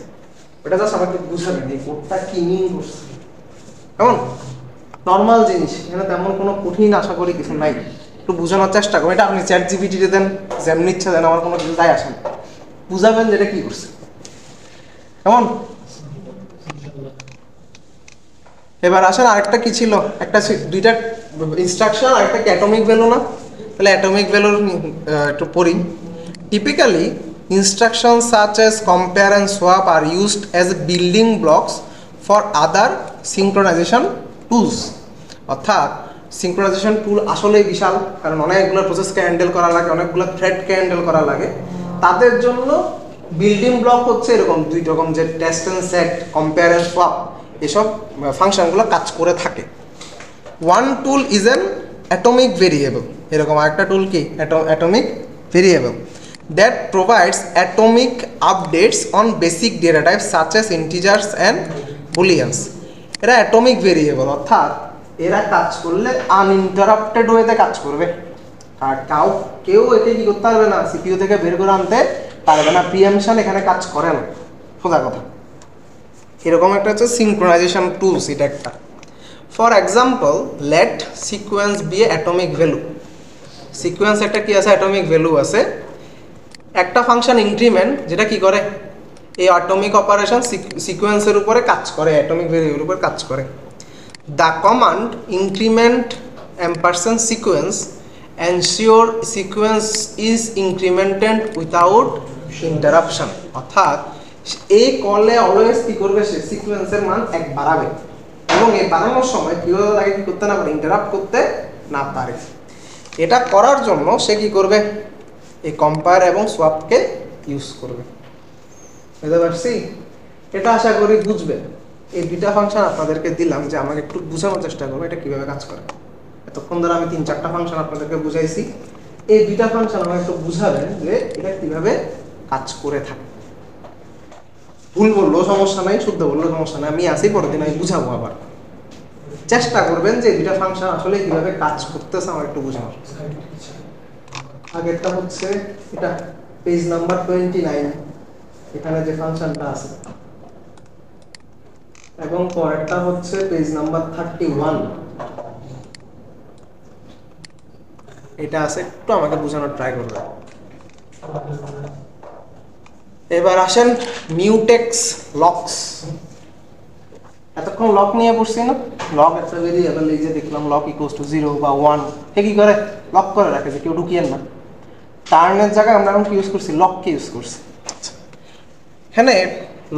ওটা জাস্ট আমাকে বুঝাবেন এই কোডটা কি মিন করছে। কেমন নরমাল জিনিস, এখানে তেমন কোনো কঠিন আশা করি কিছু নাই, একটু বোঝানোর চেষ্টা করুন। এটা আপনি চ্যাট জিপিটিতে দেন, যেমনি ইচ্ছা দেন, আমার কোনো কিছু যায় আসে না, বুঝাবেন যে এটা কি করছে। কেমন? এবার আসেন আরেকটা কি ছিল, একটা দুইটা ইনস্ট্রাকশন আর একটা কি অ্যাটমিক ভ্যালু না? তাহলে অ্যাটমিক ভ্যালুর একটু পড়ি। Typically instructions such as compare and swap are used as building blocks for other synchronization tools. অর্থাৎ সিঙ্ক্রোনাইজেশন টুল আসলেই বিশাল, কারণ অনেকগুলো প্রসেসকে হ্যান্ডেল করা লাগে, অনেকগুলো থ্রেডকে হ্যান্ডেল করা লাগে। তাদের জন্য বিল্ডিং ব্লক হচ্ছে এরকম দুই রকম, যে test and set, compare and swap, এসব ফাংশনগুলো কাজ করে থাকে। One tool is an atomic variable, এরকম আরেকটা টুল কি atomic variable that provides atomic updates on basic data types such as integers and booleans. এরা অ্যাটমিক ভেরিয়েবল, অর্থাৎ এরা কাজ করলে আনইন্টারাপ্টেড ওয়েতে কাজ করবে, আর কেউ একে কি করতে পারবে না, সিপিইউ থেকে বের করে আনতে পারবে না, প্রিএমশন এখানে কাজ করে না, সোজা কথা। এরকম একটা হচ্ছে সিঙ্ক্রোনাইজেশন টুলস, এটা একটা। For example let sequence be atomic value. Sequence একটা কি আছে? অ্যাটমিক ভ্যালু আছে। একটা ফাংশন ইনক্রিমেন্ট যেটা কি করে, এই অ্যাটমিক অপারেশন সিকোয়েন্সের উপরে কাজ করে, অ্যাটমিক ভ্যালুর উপরে কাজ করে। The command increment ampersand sequence ensure sequence is incremented without interruption. অর্থাৎ এই কলে অলওয়েজ কি করবে, সে সিকোয়েন্সের মান 1 বাড়াবে এবং এই বাড়ানোর সময় কিভাবে তাকে কি করতে না পারে, ইন্টারাপ্ট করতে না পারে। এটা করার জন্য সে কি করবে, এই কম্পেয়ার এবং সোয়াপকে ইউজ করবে। বুঝতে পারছি? এটা আশা করি বুঝবেন। এই দুইটা ফাংশন আপনাদেরকে দিলাম, যে আমাকে একটু বোঝানোর চেষ্টা করবো এটা কিভাবে কাজ করে। এতক্ষণ ধরে আমি 3-4টা ফাংশন আপনাদেরকে বুঝাইছি, এই দুইটা ফাংশন আমাকে একটু বুঝাবেন যে এটা কিভাবে কাজ করে থাকে। ভুল বললেও সমস্যা নাই, শুদ্ধ বললেও সমস্যা নাই, আমি আসি পরের দিন আমি বুঝাবো। আবার চেষ্টা করবেন যে দুইটা ফাংশন আসলে কিভাবে কাজ করতেছে আমার একটু বোঝানোর। আগেরটা হচ্ছে এটা পেজ নাম্বার 29, এখানে যে ফাংশনটা আছে, এবং পরেরটা হচ্ছে পেজ নাম্বার 31, এটা আছে। একটু আমাকে বোঝানোর ট্রাই করবেন। এবার আসেন মিউটেক্স লকস। এতক্ষণ লক নিয়ে পড়ছি না? লক একটা ভেরিয়েবল, এই যে দেখলাম লক ইকুয়ালস টু 0 বা 1, সে কি করে, লক করে রাখে যে কেউ ঢুকিয়েন না। টার্নের জায়গায় আমরা এখন কি ইউজ করছি, লককে ইউজ করছি। এখানে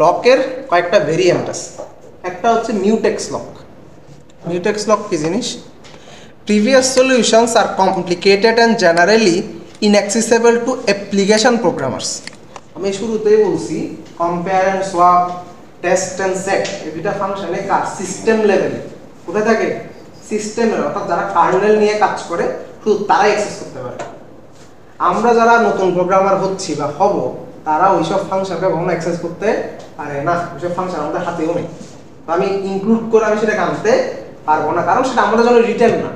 লকের কয়েকটা ভেরিয়েন্ট আছে। একটা হচ্ছে মিউটেক্স লক। মিউটেক্স লক কি জিনিস? Previous solutions are complicated and generally inaccessible to application programmers. আমি শুরুতেই বলছি compare and swap, test and set, এই দুইটা ফাংশনে কাজ সিস্টেম লেভেলে কোথায় থাকে, সিস্টেমের, অর্থাৎ যারা কার্নেল নিয়ে কাজ করে শুধু তারাই অ্যাক্সেস করতে পারে। আমরা যারা নতুন প্রোগ্রামার হচ্ছি বা হব, তারা ওইসব ফাংশনকে কখনো অ্যাক্সেস করতে পারে না, ওইসব ফাংশন আমাদের হাতেও নেই। আমি ইনক্লুড করে আমি সেটাকে আনতে পারবো না, কারণ সেটা আমাদের জন্য রিটেন না,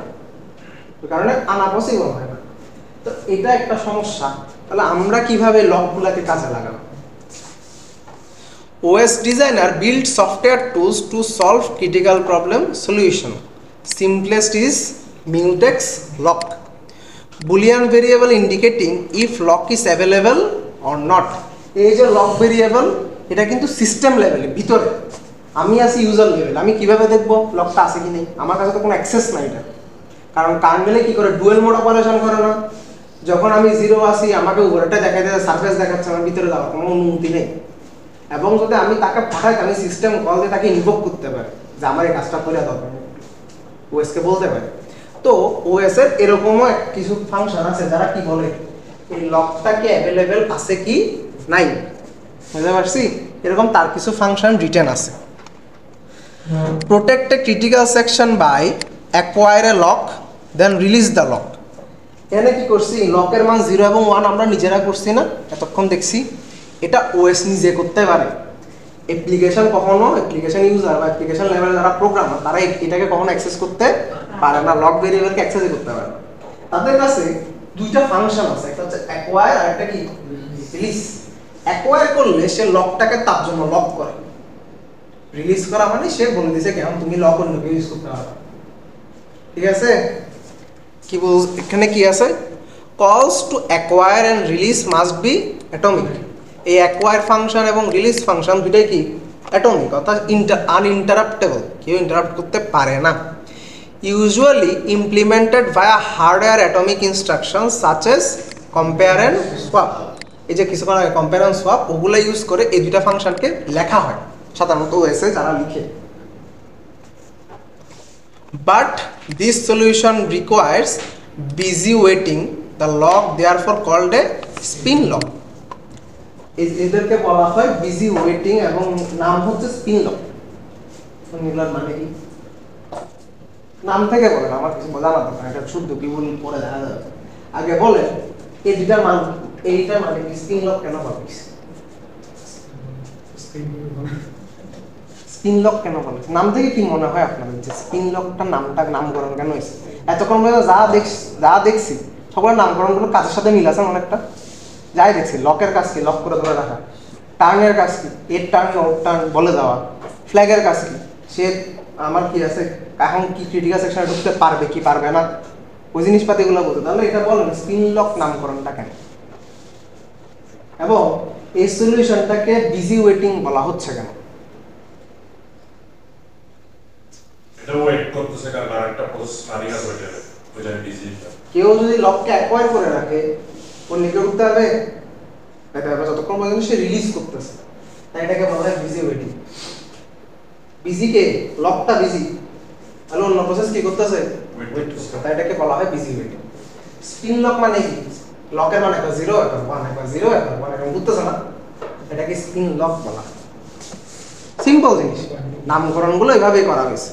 ওই কারণে আনা পসিবল হয় না। তো এটা একটা সমস্যা। তাহলে আমরা কিভাবে লকগুলোকে কাজে লাগাবো? OS designer build software tools to solve critical problem solution. Simplest is mutex lock, boolean variable indicating if lock is available or not. এই যে লক ভেরিয়েবল, এটা কিন্তু সিস্টেম লেভেলে ভিতরে, আমি আছি ইউজার লেভেল, আমি কিভাবে দেখবো লকটা আছে কি নেই? আমার কাছে তো কোনো অ্যাক্সেস নাই এটা, কারণ কার্নেলে কি করে ডুয়েল মোড অপারেশন করে না। যখন আমি 0 আসি আমাকে উপরেটা দেখাই দেয়, সার্ফেস দেখাচ্ছে, আমার ভিতরে যাওয়ার কোনো অনুমতি নেই। এবং যদি আমি তাকে পাঠাই, আমি সিস্টেম কল দিয়ে তাকে ইনভোক করতে পারি যে আমার এই কাজটা করে দাও, OS কে বলতে পারি। তো OS এর এরকমও কিছু ফাংশন আছে যারা কি বলে এই লকটাকে অ্যাভেলেবেল আছে কি নাই, বুঝতে পারছি? এরকম তার কিছু ফাংশন রিটেন আছে। Protect a critical section by acquire a lock then release the lock. এখানে কি করছি, লকের মান 0 এবং 1 আমরা নিজেরা করছি না এতক্ষণ দেখছি, এটা OS নিজে করতে পারে। অ্যাপ্লিকেশন কখনো, অ্যাপ্লিকেশন ইউজার বা অ্যাপ্লিকেশন লেভেলে যারা প্রোগ্রামার তারা এটাকে কখনো অ্যাক্সেস করতে পারে না, লক ভেরিয়েবলকে অ্যাক্সেসই করতে পারে না। তাদের কাছে দুইটা ফাংশন আছে, একটা হচ্ছে অ্যাকোয়ার আর একটা কি রিলিজ। অ্যাকোয়ার করলে সে লকটাকে তার জন্য লক করে, রিলিজ করা মানে সে বলে দিয়েছে কেমন তুমি লক অন্য কেউ ইউজ করতে পারবে, ঠিক আছে? কি বল এখানে কি আছে, calls to acquire and release must be atomic. এই অ্যাকোয়ার ফাংশন এবং রিলিজ ফাংশন দুটাই কি অ্যাটমিক, অর্থাৎ আনইন্টারাপ্টেবল, কেউ ইন্টারাপ্ট করতে পারে না। Usually implemented via hardware atomic instruction such as compare and swap. এই যে কিছুক্ষণ আগে কম্পেয়ার অ্যান্ড সোয়াপ, ওগুলো ইউজ করে এই দুটা ফাংশনকে লেখা হয় সাধারণত OS এ যারা লিখে। But this solution requires busy waiting, the lock therefore called a spin lock. এদেরকে বলা হয় বিজি ওয়েটিং এবং নাম হচ্ছে স্পিন লক। এগুলোর মানে কি নাম থেকে বলেন, আমার কিছু জানা দরকার, এটা শুদ্ধ কি বল পরে দেখা যাবে। আগে বলেন এই দুটার মান, এইটার মানে কি স্পিন লক কেন হবে? স্পিন লক কেন বলে? নাম থেকে কি মনে হয় আপনাদের যে স্পিন লকটার নামকরণ কেন হয়েছে? এতক্ষণ যা দেখছি সকলের নামকরণগুলো কাজের সাথে মিল আছে অনেকটা। যাই দেখছি লকের কাজ কি, লক করে ধরে রাখা। টার্নের কাজ কি, এর টার্ন ওর টার্ন বলে দেওয়া। ফ্ল্যাগের কাজ কি, সে আমার কি আছে এখন কি ক্রিটিক্যাল সেকশনে ঢুকতে পারবে কি পারবে না, ওই জিনিসপাতিগুলো বলতে। তাহলে এটা বলেন স্পিন লক নামকরণটা কেন, এবং এই সলিউশনটাকে বিজি ওয়েটিং বলা হচ্ছে কেন? এটা ওয়েট করতেছে কারণ আরেকটা প্রসেস রানিং আছে ওইটা বিজি। কেউ যদি লককে অ্যাকোয়ার করে রাখে, ও লিখে উঠতে হবে যতক্ষণ পর্যন্ত সে রিলিজ করতেছে, তাই এটাকে বলা হয় বিজি ওয়েটিং। বিজি কে, লকটা বিজি, তাহলে অন্য প্রসেস কি করতেছে, ওয়েট করতেছে, তাই এটাকে বলা হয় বিজি ওয়েটিং। স্পিন লক মানে কি, লকের মানে একবার 0 একবার 1 একবার 0 একবার 1 এরকম ঘুরতেছে না, এটাকে স্পিন লক বলা হয়। সিম্পল জিনিস, নামকরণগুলো এভাবেই করা হয়েছে।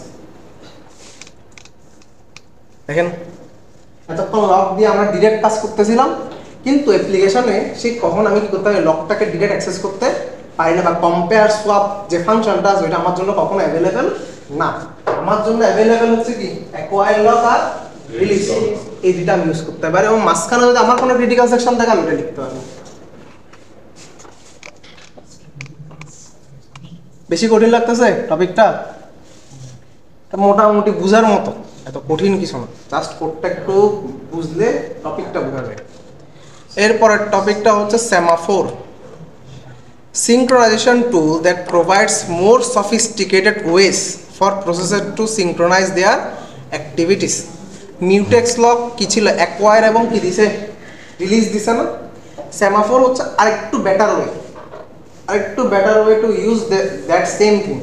দেখেন এতক্ষণ লক দিয়ে আমরা ডিরেক্ট কাজ করতেছিলাম, কিন্তু অ্যাপ্লিকেশনে সেই কখন আমি কি করতে হবে, লকটাকে ডিরেক্ট অ্যাক্সেস করতে পারি না, বা কম্পেয়ার সোয়াপ যে ফাংশনটা আছে ওইটা আমার জন্য কখনো অ্যাভেলেবেল না। আমার জন্য অ্যাভেলেবেল হচ্ছে কি অ্যাকোয়ার লক আর রিলিজ, এই দুটো আমি ইউজ করতে পারি। এবং মাঝখানে যদি আমার কোনো ক্রিটিক্যাল সেকশন থাকে আমি এটা লিখতে পারি। বেশি কঠিন লাগতেছে টপিকটা? মোটামুটি বুঝার মতো, এত কঠিন কিছু না, জাস্ট কোডটা একটু বুঝলে টপিকটা বোঝা যায়। এরপরের টপিকটা হচ্ছে semaphore, synchronization tool that provides more sophisticated ways for processor to synchronize their activities. mutex lock কি ছিল, অ্যাকোয়ার এবং কি দিছে, রিলিজ দিছে না। সেমাফোর হচ্ছে আরেকটু better way to use that same thing,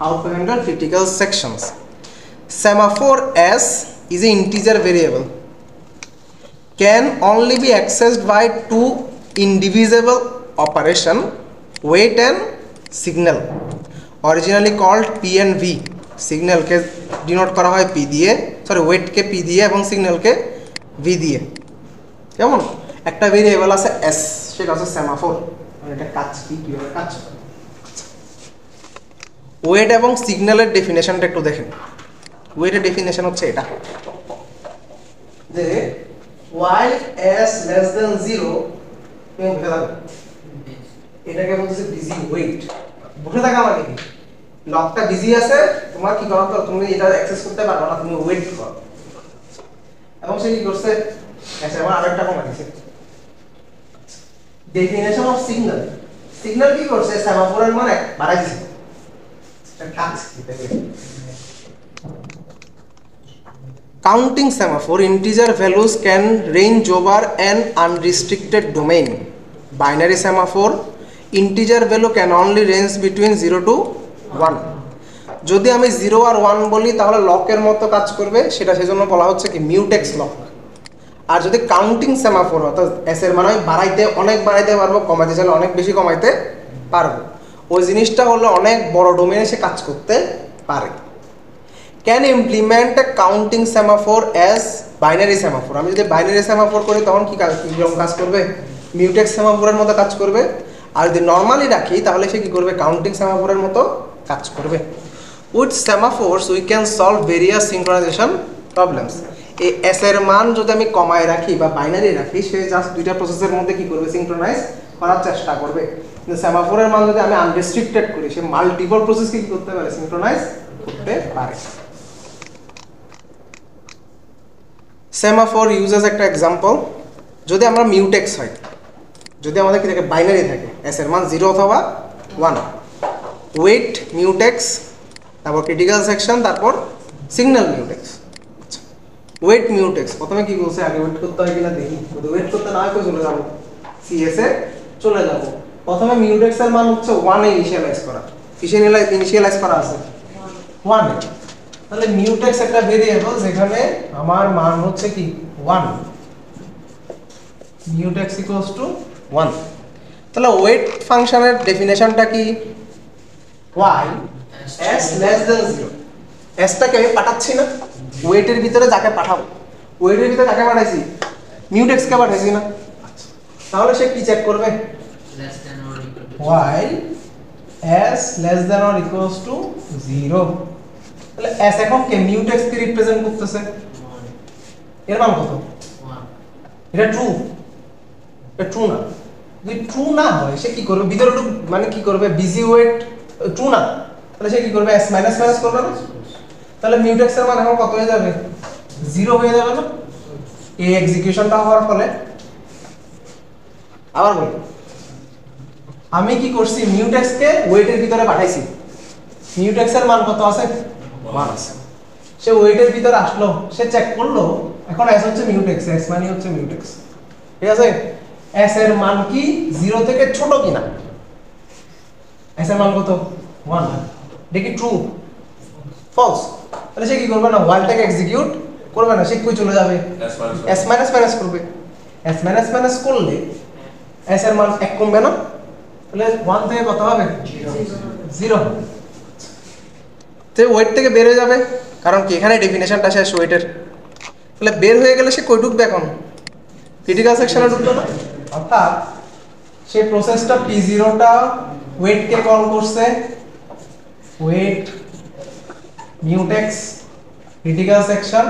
how to handle critical sections. Semaphore s is an integer variable, can only be accessed by two indivisible operation, wait and signal, originally called p and v. signal K denote করা হয় p দিয়ে, sorry wait কে p দিয়ে এবং signal কে v দিয়ে। কেমন একটা variable আছে s, সেটা হচ্ছে সেমাফোর। এটা কাজ কি, কিভাবে কাজ করে। ওয়েট এবং সিগন্যালের ডেফিনেশনটা একটু দেখেন। ওয়েটের ডেফিনেশন হচ্ছে এটা যে while s less than 0 তুমি বুঝে থাকো এটাকে বলতেছে বিজি ওয়েট বুঝে থাকা মানে কি লকটা বিজি আছে তোমার কি করতে তুমি এটা অ্যাক্সেস করতে পারবে না তুমি ওয়েট করো এবং সে কি করছে আচ্ছা আমার আরেকটা কমা দিছে ডেফিনেশন অফ সিগন্যাল সিগন্যাল কি করছে সেমাফোরের মান বাড়াই দিছে কাজ counting semaphore integer values can range over an unrestricted domain binary semaphore integer value can only range between 0 to 1 যদি আমি 0 আর 1 বলি তাহলে লকের মতো কাজ করবে সেটা সেজন্য বলা হচ্ছে কি মিউটেক্স লক আর যদি কাউন্টিং সেমাফোর অর্থাৎ এস এর মান আমি অনেক বাড়াইতে পারবো কমাইতে চাইলে অনেক বেশি কমাইতে পারবো ওই জিনিসটা হলো অনেক বড় ডোমেইনে সে কাজ করতে পারে can implement a counting semaphore as binary semaphore আমি যদি বাইনারি সেমাফোর করি তখন কি কাজ করবে মিউটেক্স সেমাফোরের মতো কাজ করবে আর যদি নরমালি রাখি তাহলে সে কি করবে কাউন্টিং সেমাফোরের মতো কাজ করবে with semaphores we can solve various synchronization problems এই s এর মান যদি আমি কমায় রাখি বা বাইনারি রাখি সে জাস্ট দুইটা প্রসেসের মধ্যে কি করবে সিনক্রোনাইজ করার চেষ্টা করবে কিন্তু সেমাফোরের মান যদি আমি আনরেস্ট্রিক্টেড করি সে মাল্টিপল প্রসেস কি করতে পারে সিনক্রোনাইজ করতে পারে সেমাফোর ইউজেস একটা এক্সাম্পল যদি আমরা মিউটেক্স হয় যদি আমাদের কি থাকে বাইনারি থাকে এস এর মান 0 অথবা 1 ওয়েট মিউটেক্স তারপর ক্রিটিক্যাল সেকশন তারপর সিগন্যাল মিউটেক্স ওয়েট মিউটেক্স প্রথমে কি বলছে আগে ওয়েট করতে হয় কিনা দেখি যদি ওয়েট করতে না হয় তো চলে যাব সিএস এ চলে যাব প্রথমে মিউটেক্স এর মান হচ্ছে 1 এ ইনিশিয়ালাইজ করা ইনিশিয়ালাইজ করা আছে 1 এ তাহলে মিউটেক্স একটা ভেরিয়েবল যেখানে আমার মান হচ্ছে কি 1 মিউটেক্স ইকুয়ালস টু 1 তাহলে ওয়েট ফাংশনের ডেফিনেশনটা কি y s less than 0 s টাকে আমি পাঠাচ্ছি না ওয়েটের ভিতরে যাকে পাঠাবো ওয়েটের ভিতরে কাকে পাঠাইছি মিউটেক্স কে পাঠাইছি না তাহলে সে কি চেক করবে less than or equal to y s less than or equals to 0 তাহলে s এখন কে মিউটেক্স কে রিপ্রেজেন্ট করতেছে এর মান কত 1 এটা ট্রু না যদি ট্রু না হয় সে কি করবে ভিতরে মানে কি করবে বিজি ওয়েট ট্রু না তাহলে সে কি করবে s মাইনাস মাইনাস করবে না তাহলে মিউটেক্স এর মান এখন কত হয়ে যাবে 0 হয়ে যাবে না এই এক্সিকিউশনটা হওয়ার ফলে আবার বলি আমি কি করছি মিউটেক্স কে ওয়েটের ভিতরে পাঠাইছি মিউটেক্স এর মান কত আছে 1 আছে সে ওয়েটের ভিতরে আসলো সে চেক করলো এখন s হচ্ছে মিউটেক্স s মানে হচ্ছে মিউটেক্স ঠিক আছে s এর মান কি 0 থেকে ছোট কিনা s এর মান কত 1 দেখি ট্রু ফলস তাহলে সে কি করবে না while টাকে এক্সিকিউট করবে না সে কই চলে যাবে s মাইনাস মাইনাস করবে s মাইনাস মাইনাস করলে s এর মান 1 কমবে না তাহলে 1 থেকে কত হবে 0 তে ওয়েট থেকে বের হয়ে যাবে কারণ কি এখানে ডেফিনেশনটা শেষ ওয়েটের তাহলে বের হয়ে গেলে সে কই ঢুকবে এখন ক্রিটিক্যাল সেকশনে ঢুকবে না অর্থাৎ সেই প্রসেসটা p0 টা ওয়েট কে কল করছে ওয়েট মিউটেক্স ক্রিটিক্যাল সেকশন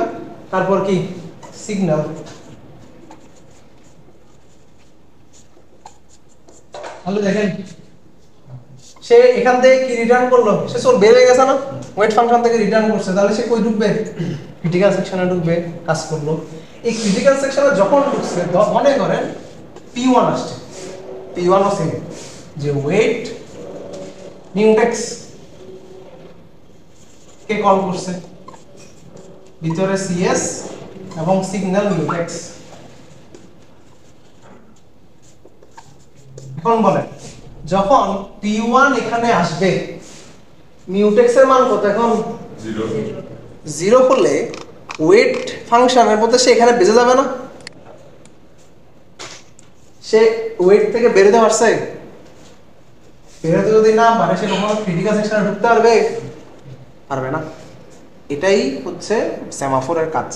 তারপর কি সিগন্যাল তাহলে দেখেন সে এখান থেকে কি রিটার্ন করলো সে সব বের হয়ে গেছে না ওয়েট ফাংশন থেকে রিটার্ন করছে তাহলে সে কই ঢুকবে ক্রিটিক্যাল সেকশনে ঢুকবে কাজ করলো এই ক্রিটিক্যাল সেকশনে যখন ঢুকছে মনে করেন p1 আসছে p1 ও সেম যে ওয়েট মিউটেক্স কে কল করছে ভিতরে সিএস এবং সিগন্যাল মিউটেক্স এখন বলেন যখন p1 এখানে আসবে মিউটেক্স এর মান কত এখন 0 হলে ওয়েট ফাংশনের মধ্যে সে এখানে বেজে যাবে না সে ওয়েট থেকে বের হতে পারছে বেরোতে যদি না পারে সে কখনো ক্রিটিক্যাল সেকশনে ঢুকতে পারবে না এটাই হচ্ছে সেমাফোরের কাজ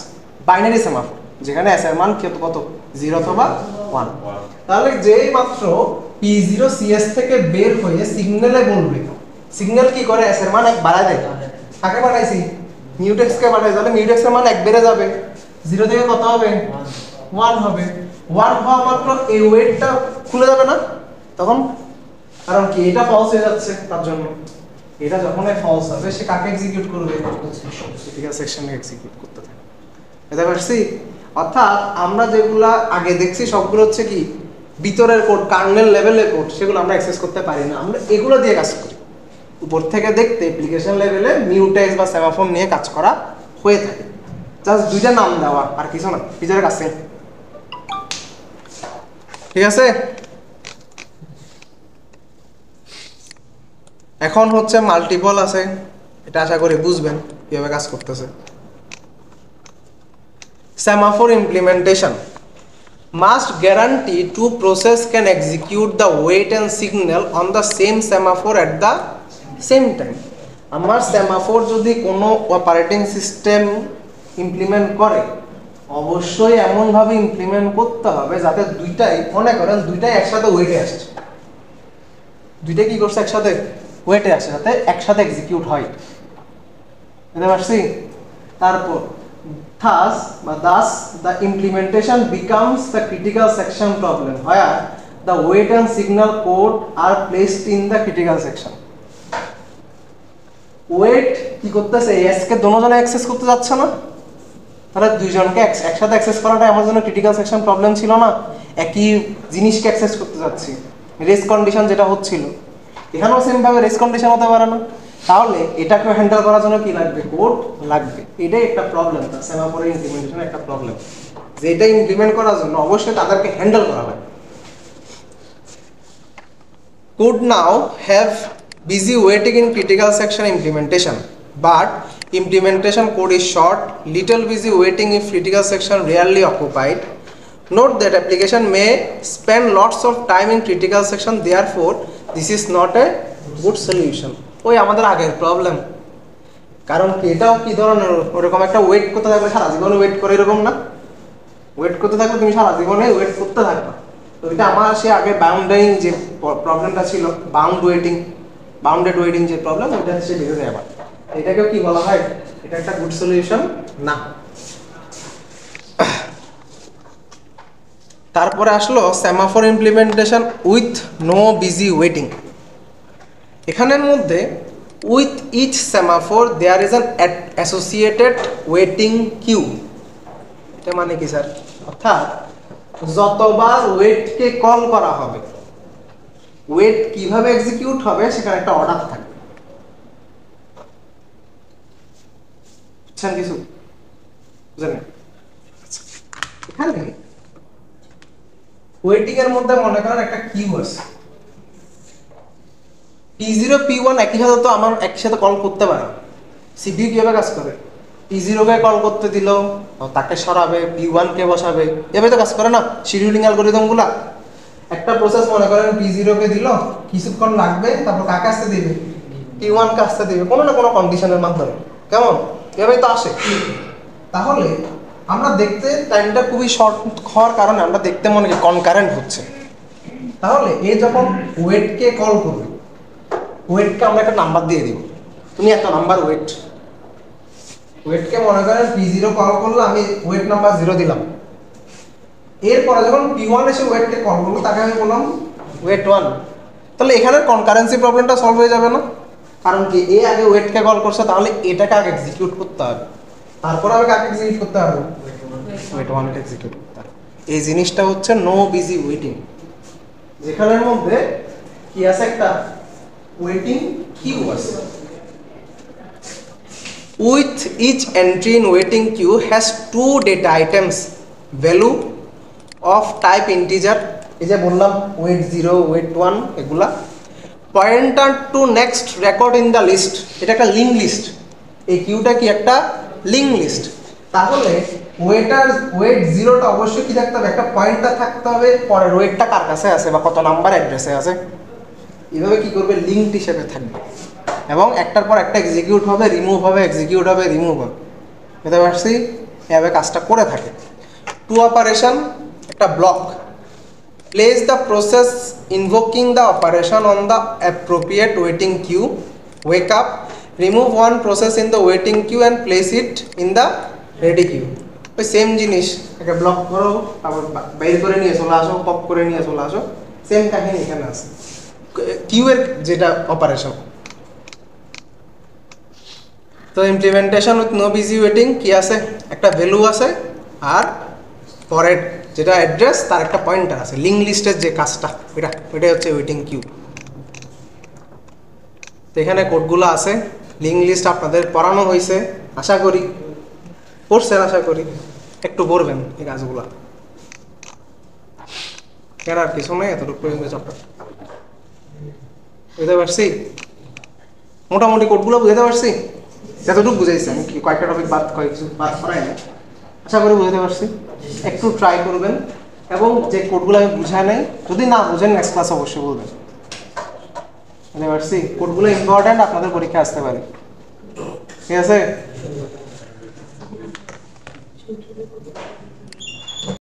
বাইনারি সেমাফোর যেখানে s এর মান কত 0 অথবা 1 তাহলে যেই মাত্র p0 cs থেকে বের হয়ে সিগন্যালে বলবে সিগন্যাল কি করে s এর মান এক বাড়ায় দেয় কাকে বাড়াইছি মিউটেক্সকে পাঠাই তাহলে মিউটেক্সের মান 1 বেড়ে যাবে, 0 থেকে কত হবে 1 হবে, 1 হওয়া মাত্র এই ওয়েটটা খুলে যাবে না তখন, কারণ কি এটা ফলস হয়ে যাচ্ছে, তার জন্য এটা যখন ফলস হবে সে কাকে এক্সিকিউট করবে, ক্রিটিক্যাল সেকশনে এক্সিকিউট করতে থাকে। বুঝতে পারছি? অর্থাৎ আমরা যেগুলা আগে দেখছি সবগুলো হচ্ছে কি ভিতরের কোড, কার্নেল লেভেলের কোড, সেগুলো আমরা অ্যাক্সেস করতে পারি না, আমরা এগুলো দিয়ে কাজ করি। উপর থেকে দেখতে অ্যাপ্লিকেশন লেভেলে মিউটেক্স বা সেমাফোর নিয়ে কাজ করা হয়ে থাকে, জাস্ট দুইটা নাম দেওয়া আর কিছু না, ভিতরের কাছে। ঠিক আছে, এখন হচ্ছে মাল্টিপল আছে, এটা আশা করি বুঝবেন কিভাবে কাজ করতেছে। Semaphore implementation must guarantee two process can execute the wait and signal on the same semaphore at the same time. আমার semaphore যদি কোনো অপারেটিং সিস্টেম ইমপ্লিমেন্ট করে অবশ্যই এমন ভাবে ইমপ্লিমেন্ট করতে হবে যাতে দুইটাই, মনে করেন দুইটাই একসাথে ওয়েটে আসছে, দুইটা কি করছে একসাথে ওয়েটে আসছে, যাতে একসাথে এক্সিকিউট হয়। বুঝতে পারছি? তারপর thus the implementation becomes the critical section problem where the wait and signal code are placed in the critical section. Wait কি করতেছে, এস কে দুজনে অ্যাক্সেস করতে যাচ্ছে না, তাহলে দুইজনকে একসাথে অ্যাক্সেস করাটা আমার জন্য ক্রিটিক্যাল সেকশন প্রবলেম ছিল না, একই জিনিসকে অ্যাক্সেস করতে যাচ্ছি, রেস কন্ডিশন যেটা হচ্ছিল এখানেও সেম ভাবে রেস কন্ডিশন হতে পারে না, তাহলে এটাকে হ্যান্ডেল করার জন্য কি লাগবে, কোড লাগবে। এটাই একটা প্রবলেম, সেমাফোরের ইমপ্লিমেন্টেশনের একটা প্রবলেম, যে এটা ইমপ্লিমেন্ট করার জন্য অবশ্যই তাদেরকে হ্যান্ডেল করা লাগবে। Could now have busy waiting in critical section implementation, but implementation code is short, little busy waiting if critical section rarely occupied. Note that application may spend lots of time in critical section, therefore this is not a good solution. ওই আমাদের আগের problem, কারণ কি এটাও কি ধরনের, ওরকম একটা ওয়েট করতে থাকলে সারা জীবনে ওয়েট করে, এরকম না, ওয়েট করতে থাকলে তুমি সারা জীবনে ওয়েট করতে থাকবা। তো এটা আমার সে আগে বাউন্ডারিং যে প্রবলেমটা ছিল, বাউন্ডেড ওয়েটিং যে প্রবলেম, ওইটা সে দেখে যায় আবার, এটাকেও কি বলা হয়, এটা একটা গুড সলিউশন না। তারপরে আসলো semaphore implementation with no busy waiting. এখানের মধ্যে with each semaphore there is an associated waiting queue. এটা মানে কি স্যার, অর্থাৎ যতবার ওয়েটকে কল করা হবে, ওয়েট কিভাবে এক্সিকিউট হবে সেখানে একটা অর্ডার থাকবে। বুঝছেন কিছু? বুঝলেন? এখানে ওয়েটিং এর মধ্যে মনে করেন একটা কিউ আছে, P0 P1 একই সাথে তো আমার একসাথে কল করতে পারে। সিপিইউ কিভাবে কাজ করে, P0 কে কল করতে দিল, তাকে সরাবে, P1 কে বসাবে, এভাবে তো কাজ করে না শিডিউলিং অ্যালগরিদম গুলা। একটা প্রসেস মনে করেন P0 কে দিল, কিছুক্ষণ লাগবে, তারপর কাকে আসতে দিবে, P1 কে আসতে দিবে, কোনো না কোনো কন্ডিশনের মাধ্যমে, কেমন এভাবে তো আসে। তাহলে আমরা দেখতে টাইমটা খুবই শর্ট হওয়ার কারণে আমরা দেখতে মনে করি কনকারেন্ট হচ্ছে। তাহলে এ যখন ওয়েটকে কল করবে, ওয়েটকে আমরা একটা নাম্বার দিয়ে দিব, তুমি একটা নাম্বার ওয়েটকে মনে করেন P0 কল করলো, আমি ওয়েট নাম্বার 0 দিলাম। এরপরে যখন P1 এসে ওয়েটকে কল করলো, তাকে আমি বললাম ওয়েট 1, তাহলে এখানে কনকারেন্সি প্রবলেমটা সলভ হয়ে যাবে না? কারণ কি এ আগে ওয়েটকে কল করছে, তাহলে এটাকে আগে এক্সিকিউট করতে হবে, তারপর আমি কাকে এক্সিকিউট করতে হবে, ওয়েট 1 কে এক্সিকিউট করতে হবে। এই জিনিসটা হচ্ছে নো বিজি ওয়েটিং, যেখানের মধ্যে কি আছে, একটা ওয়েটিং কিউ আছে। With each entry in waiting queue has two data items, value of type integer, এই যে বললাম wait 0 wait 1 এগুলা, pointer to next record in the list, এটা একটা লিঙ্ক লিস্ট। এই কিউটা কি একটা লিঙ্ক লিস্ট। তাহলে ওয়েট 0টা অবশ্যই কি থাকতে হবে, একটা পয়েন্টার থাকতে হবে, পরের ওয়েটটা কার কাছে আছে বা কত নাম্বার অ্যাড্রেসে আছে, এইভাবে কি করবে লিঙ্কড হিসেবে থাকবে, এবং একটার পর একটা এক্সিকিউট হবে, রিমুভ হবে, এক্সিকিউট হবে, রিমুভ হবে। বুঝতে পারছি? এভাবে কাজটা করে থাকে। টু অপারেশন, একটা block, place the process invoking the operation on the appropriate waiting queue, wake up remove one process in the waiting queue and place it in the ready queue. ওই same জিনিস, একটা block করো, তারপর বের করে নিয়ে চলে আসো, পপ করে নিয়ে চলে আসো, সেম কাহিনী এখানে আছে কিউ এর যেটা অপারেশন। তো implementation with no busy waiting কি আছে, একটা ভ্যালু আছে আর পরের যেটা অ্যাড্রেস তার একটা পয়েন্টার আছে, লিঙ্ক লিস্টের যে কাজটা ওইটাই হচ্ছে ওয়েটিং কিউ। তো এখানে কোডগুলো আছে, লিঙ্ক লিস্ট আপনাদের পড়ানো হয়েছে আশা করি, পড়ছেন আশা করি, একটু পড়বেন এই কাজগুলো। কেন আর কিছু নেই, এতটুকু পর্যন্ত চ্যাপ্টার বুঝতে পারছি, মোটামুটি কোডগুলো বুঝতে পারছি, যতটুকু বুঝাইছি আমি, কয়েকটা টপিক কিছু বাদ করাই না, আশা করি বুঝতে পারছি। একটু ট্রাই করবেন এবং যে কোডগুলো আমি বুঝাই নাই, যদি না বুঝেন নেক্সট ক্লাস অবশ্যই বলবেন। বুঝতে পারছি, কোডগুলো ইম্পর্টেন্ট, আপনাদের পরীক্ষা আসতে পারে, ঠিক আছে।